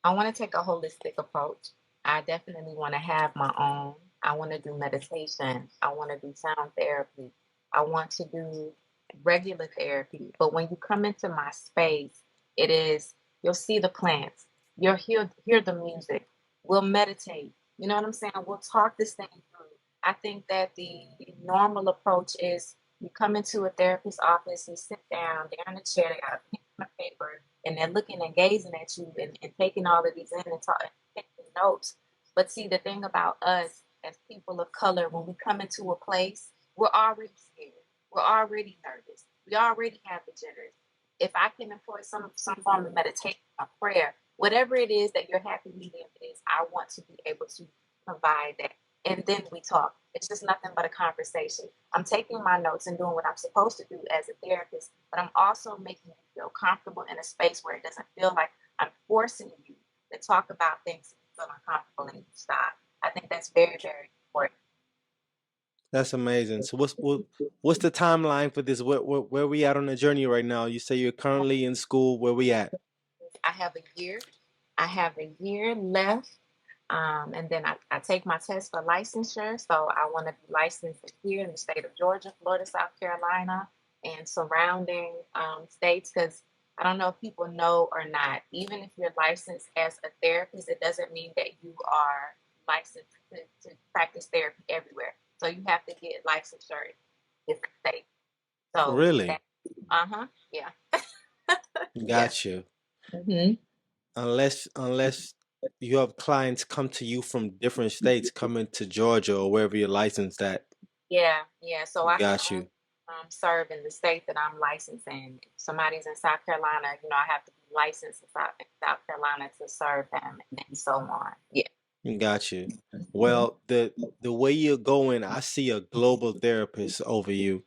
I want to take a holistic approach. I definitely want to have my own. I want to do meditation. I want to do sound therapy. I want to do regular therapy. But when you come into my space, it is, you'll see the plants, you'll hear the music, we'll meditate. You know what I'm saying? We'll talk this thing through. I think that the normal approach is you come into a therapist's office, you sit down, they're in a chair, they got a pen and a paper, and they're looking and gazing at you and taking all of these in and talking, taking notes. But see, the thing about us as people of color, when we come into a place, we're already scared. We're already nervous. We already have the jitters. If I can employ some form of meditation or prayer, whatever it is that your happy medium is, I want to be able to provide that. And then we talk. It's just nothing but a conversation. I'm taking my notes and doing what I'm supposed to do as a therapist, but I'm also making you feel comfortable in a space where it doesn't feel like I'm forcing you to talk about things that you feel uncomfortable and you stop. I think that's very, very important. That's amazing. So what's the timeline for this? Where we at on the journey right now? You say you're currently in school. Where we at? I have a year. I have a year left. And then I take my test for licensure. So I want to be licensed here in the state of Georgia, Florida, South Carolina, and surrounding states. Because I don't know if people know or not, even if you're licensed as a therapist, it doesn't mean that you are licensed to practice therapy everywhere. So you have to get licensure in different states. So that, Really? yeah, yeah. Got you. hmm Unless you have clients come to you from different states coming to Georgia or wherever you're licensed at. Yeah, yeah. So I can Got only you. serve in the state that I'm licensed in. If somebody's in South Carolina, I have to be licensed in South Carolina to serve them, and then so on. Yeah. Got you. Well, the way you're going, I see a global therapist over you.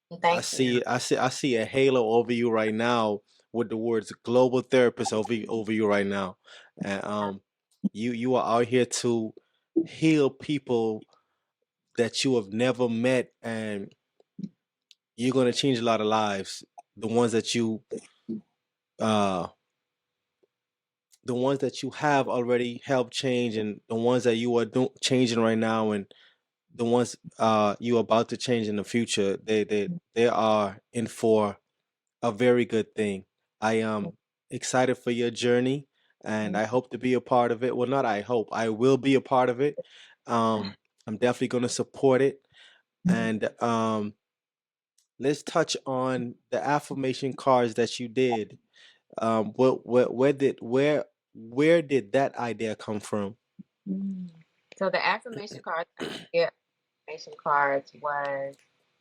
Thank you. I see a halo over you right now with the words global therapist over you right now. And you are out here to heal people that you have never met, and you're gonna change a lot of lives. The ones that you uh the ones that you have already helped change, and the ones that you are changing right now, and the ones you are about to change in the future, they are in for a very good thing. I am excited for your journey, and I hope to be a part of it. Well, not I hope, I will be a part of it. I'm definitely going to support it. And let's touch on the affirmation cards that you did. Where did that idea come from? Mm. So the affirmation cards, yeah, affirmation cards was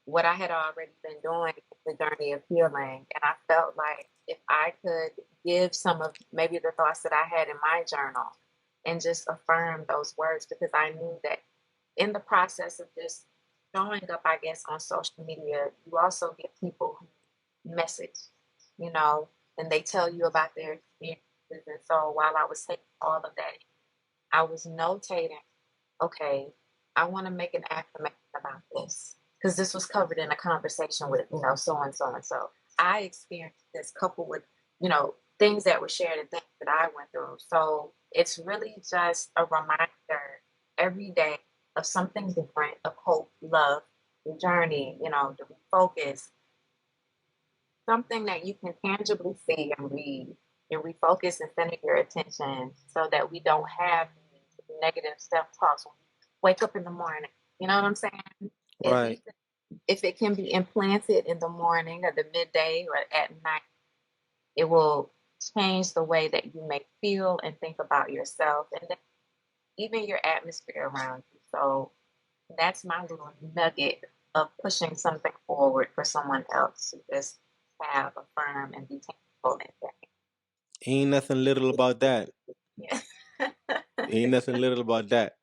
what I had already been doing the journey of healing, and I felt like if I could give some of maybe the thoughts that I had in my journal and just affirm those words, because I knew that in the process of just showing up, I guess, on social media, you also get people who message, you know, and they tell you about their experiences. And so while I was taking all of that, I was notating, okay, I want to make an affirmation about this because this was covered in a conversation with, so and so and so. I experienced this coupled with, things that were shared and things that I went through. So it's really just a reminder every day of something different, of hope, love, the journey, to refocus, something that you can tangibly see and read and refocus and center your attention so that we don't have these negative self-talks when we wake up in the morning. You know what I'm saying? At Right. least if it can be implanted in the morning or the midday or at night, it will change the way that you may feel and think about yourself and then even your atmosphere around you. So that's my little nugget of pushing something forward for someone else to just have, affirm, and be tangible in that. Ain't nothing little about that. Yeah. Ain't nothing little about that.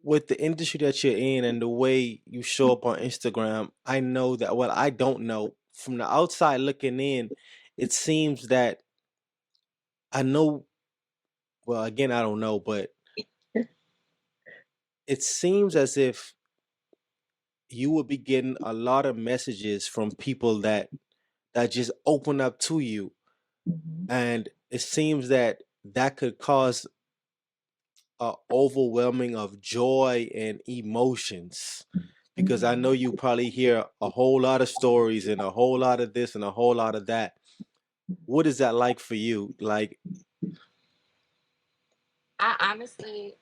With the industry that you're in and the way you show up on Instagram, I know that, well, I don't know. From the outside looking in, it seems that I know, well, again, I don't know, but it seems as if you would be getting a lot of messages from people that just open up to you. Mhm. And it seems that that could cause a overwhelming of joy and emotions, because I know Mhm. you probably hear a whole lot of stories and a whole lot of this and a whole lot of that. What is that like for you? Like, I honestly,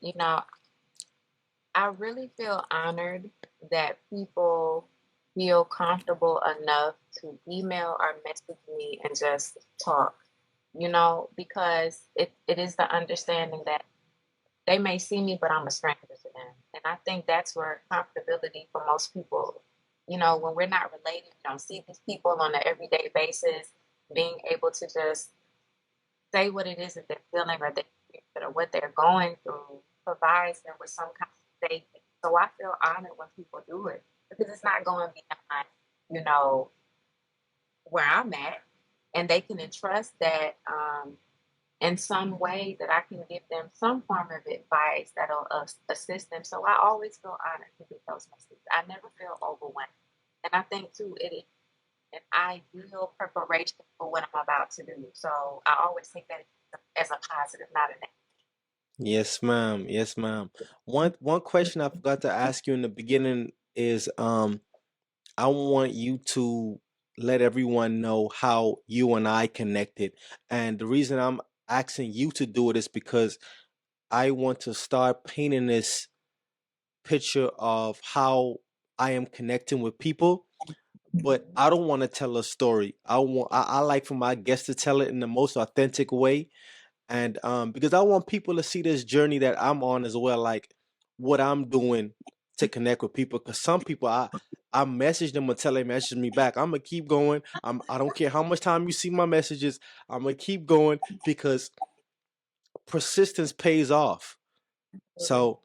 I really feel honored that people feel comfortable enough to email or message me and just talk, because it is the understanding that they may see me, but I'm a stranger to them. And I think that's where comfortability for most people, when we're not related, we don't see these people on an everyday basis, being able to just say what it is that they're feeling or what they're going through provides them with some kind of safety. So I feel honored when people do it because it's not going beyond, you know, where I'm at. And they can entrust that in some way that I can give them some form of advice that'll assist them. So I always feel honored to get those messages. I never feel overwhelmed. And I think, too, it is an ideal preparation for what I'm about to do. So I always take that as a positive, not a negative. Yes, ma'am. Yes, ma'am. One question I forgot to ask you in the beginning is I want you to let everyone know how you and I connected. And the reason I'm asking you to do it is because I want to start painting this picture of how I am connecting with people, but I don't want to tell a story. I like for my guests to tell it in the most authentic way, and because I want people to see this journey that I'm on as well, like what I'm doing to connect with people. Because some people, I message them until they message me back. I'm gonna keep going. I don't care how much time you see my messages. I'm gonna keep going because persistence pays off. Absolutely. So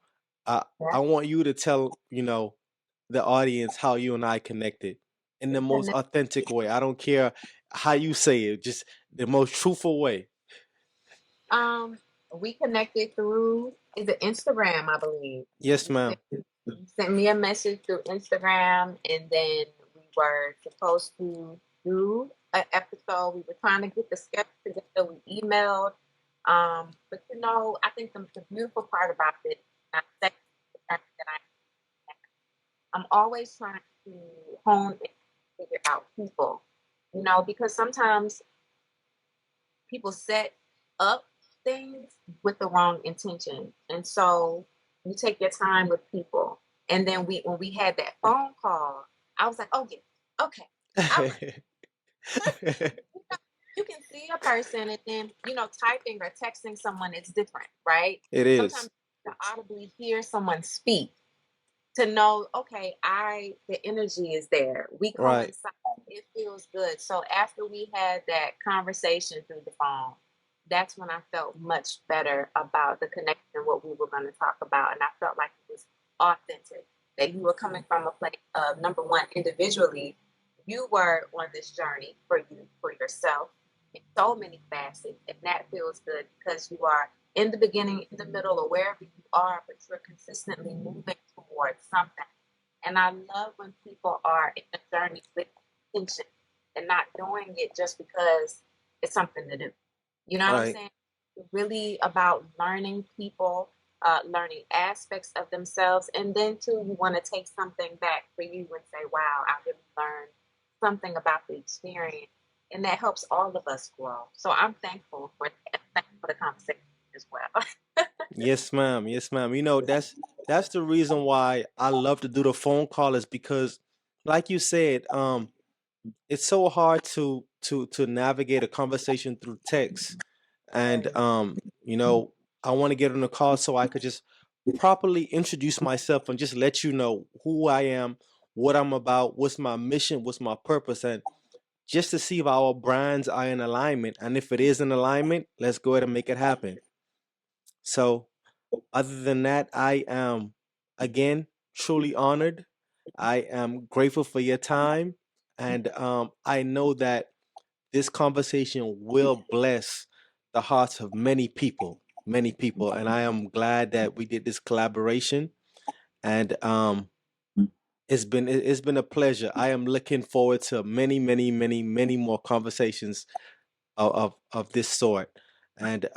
I want you to tell the audience how you and I connected in the most Yeah. authentic way. I don't care how you say it, just the most truthful way. Um, we connected through is it Instagram, I believe. Yes, You ma'am. sent me a message through Instagram, and then we were supposed to do an episode. We were trying to get the sketch together. We emailed, but I think the beautiful part about it, I say that I'm always trying to hone and figure out people, because sometimes people set up things with the wrong intention. And so you take your time with people. And then when we had that phone call, I was like, oh yeah, okay. All right. You can see a person and then, typing or texting someone is different, right? It Sometimes is. you audibly hear someone speak to know, okay, the energy is there. We Right. coincide. It feels good. So after we had that conversation through the phone, that's when I felt much better about the connection and what we were going to talk about. And I felt like it was authentic. That you were coming from a place of number one, individually, you were on this journey for yourself in so many facets. And that feels good because you are in the beginning, in the middle, or wherever you are, but you're consistently moving towards something. And I love when people are in a journey with intention and not doing it just because it's something to do. You know what I'm Right. saying? It's really about learning people, learning aspects of themselves. And then, too, you want to take something back for you and say, wow, I really learned something about the experience. And that helps all of us grow. So I'm thankful for that. Thankful for the conversation as well. Yes, ma'am. Yes, ma'am. That's the reason why I love to do the phone call is because, like you said, it's so hard to navigate a conversation through text, and I want to get on the call so I could just properly introduce myself and just let you know who I am, what I'm about, what's my mission, what's my purpose, and just to see if our brands are in alignment. And if it is in alignment, let's go ahead and make it happen. So, other than that, I am again truly honored. I am grateful for your time, and I know that this conversation will bless the hearts of many people, and I am glad that we did this collaboration. And it's been a pleasure. I am looking forward to many more conversations of this sort. And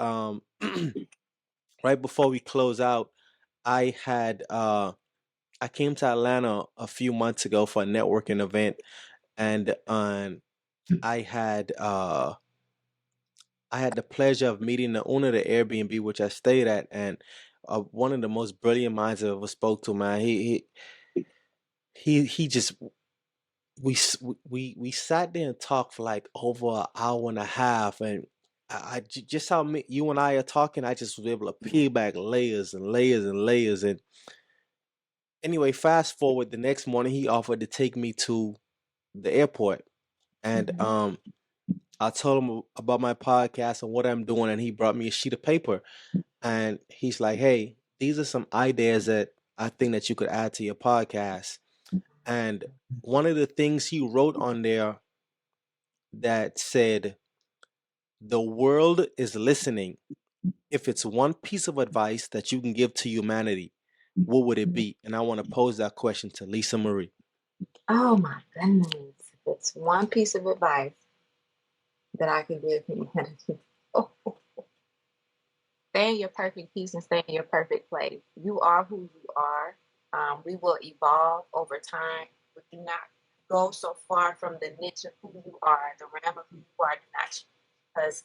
right before we close out, I had I came to Atlanta a few months ago for a networking event, and I had I had the pleasure of meeting the owner of the Airbnb which I stayed at, and one of the most brilliant minds I ever spoke to, man. He just we sat there and talked for like over an hour and a half, and just how you and I are talking, I just was able to peel back layers and layers and layers. And anyway, fast forward, the next morning he offered to take me to the airport, and Mhm. I told him about my podcast and what I'm doing, and he brought me a sheet of paper, and he's like, "Hey, these are some ideas that I think that you could add to your podcast." And one of the things he wrote on there that said, "The world is listening. If it's one piece of advice that you can give to humanity, what would it be?" And I want to pose that question to Lisa Marie. Oh my goodness. If it's one piece of advice that I can give humanity. Stay in your perfect peace and stay in your perfect place. You are who you are. We will evolve over time, but do not go so far from the niche of who you are, the realm of who you are. Do not change, because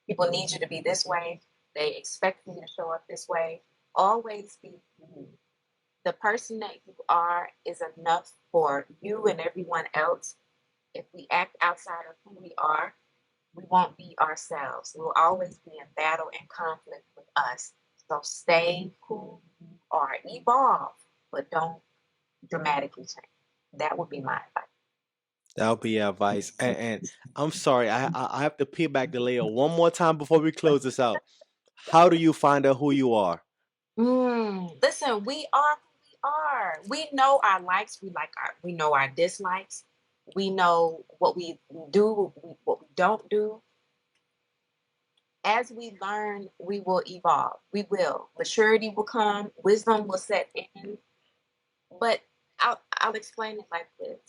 people need you to be this way. They expect you to show up this way. Always be you. The person that you are is enough for you and everyone else. If we act outside of who we are, we won't be ourselves. We'll always be in battle and conflict with us. So stay who you are. Evolve, but don't dramatically change. That would be my advice. That'll be your advice. And I'm sorry, I have to peel back the layer one more time before we close this out. How do you find out who you are? Listen, we are who we are. We know our likes. We know our dislikes. We know what we do, what we don't do. As we learn, we will evolve. We will. Maturity will come. Wisdom will set in. But I'll explain it like this.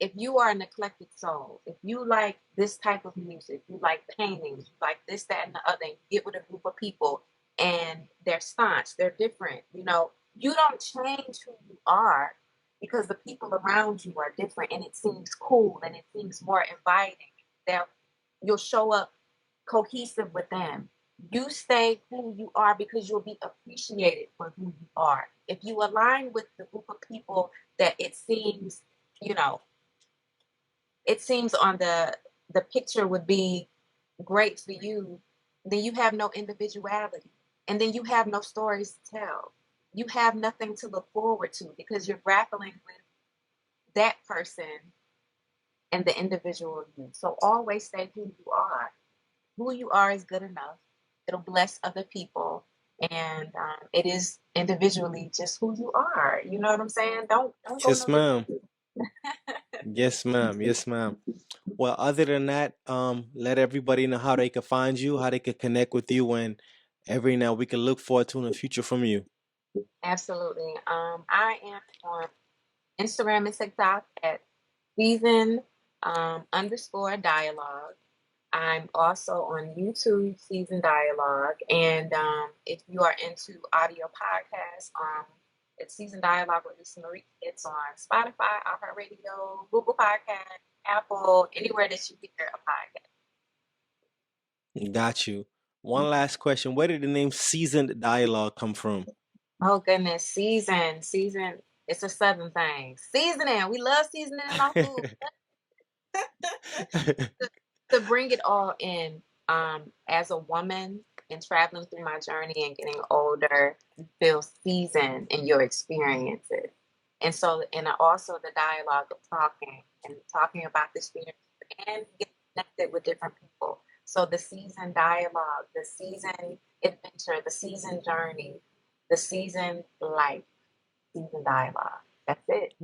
If you are an eclectic soul, if you like this type of music, you like paintings, you like this, that, and the other, and you get with a group of people and they're staunch, they're different, you don't change who you are because the people around you are different and it seems cool and it seems more inviting. That you'll show up cohesive with them. You stay who you are because you'll be appreciated for who you are. If you align with the group of people that you know, it seems on the picture would be great for you, then you have no individuality. And then you have no stories to tell. You have nothing to look forward to because you're grappling with that person and the individual you. So always stay who you are. Who you are is good enough. It'll bless other people, and it is individually just who you are. You know what I'm saying? Don't go Yes, no different. ma'am. Yes, ma'am. Yes, ma'am. Well, other than that, let everybody know how they can find you, how they can connect with you, and every now we can look forward to in the future from you. Absolutely. I am on Instagram and TikTok at season underscore dialogue. I'm also on YouTube, Season Dialogue. And if you are into audio podcasts, it's Season Dialogue with Lisa Marie. It's on Spotify, iHeartRadio, Google Podcast, Apple, anywhere that you hear a podcast. Got you. One last question. Where did the name Seasoned Dialogue come from? Oh, goodness. Season. It's a Southern thing. Seasoning. We love seasoning in our food. To bring it all in, as a woman and traveling through my journey and getting older, you feel seasoned in your experiences. And so, and also the dialogue of talking about the experience and getting connected with different people. So the season dialogue, the season adventure, the season journey, the season life, season dialogue. That's it.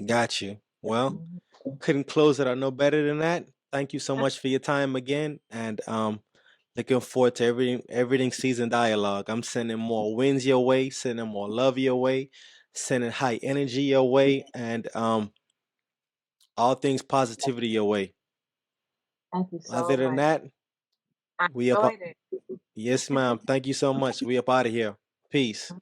Got you. Well, couldn't close it out no better than that. Thank you so much for your time again, and looking forward to everything season dialogue. I'm sending more wins your way, sending more love your way, sending high energy your way, and all things positivity your way. Thank you Other so than much. that, I we up. enjoyed it. Yes, ma'am. Thank you so much. We up out of here. Peace.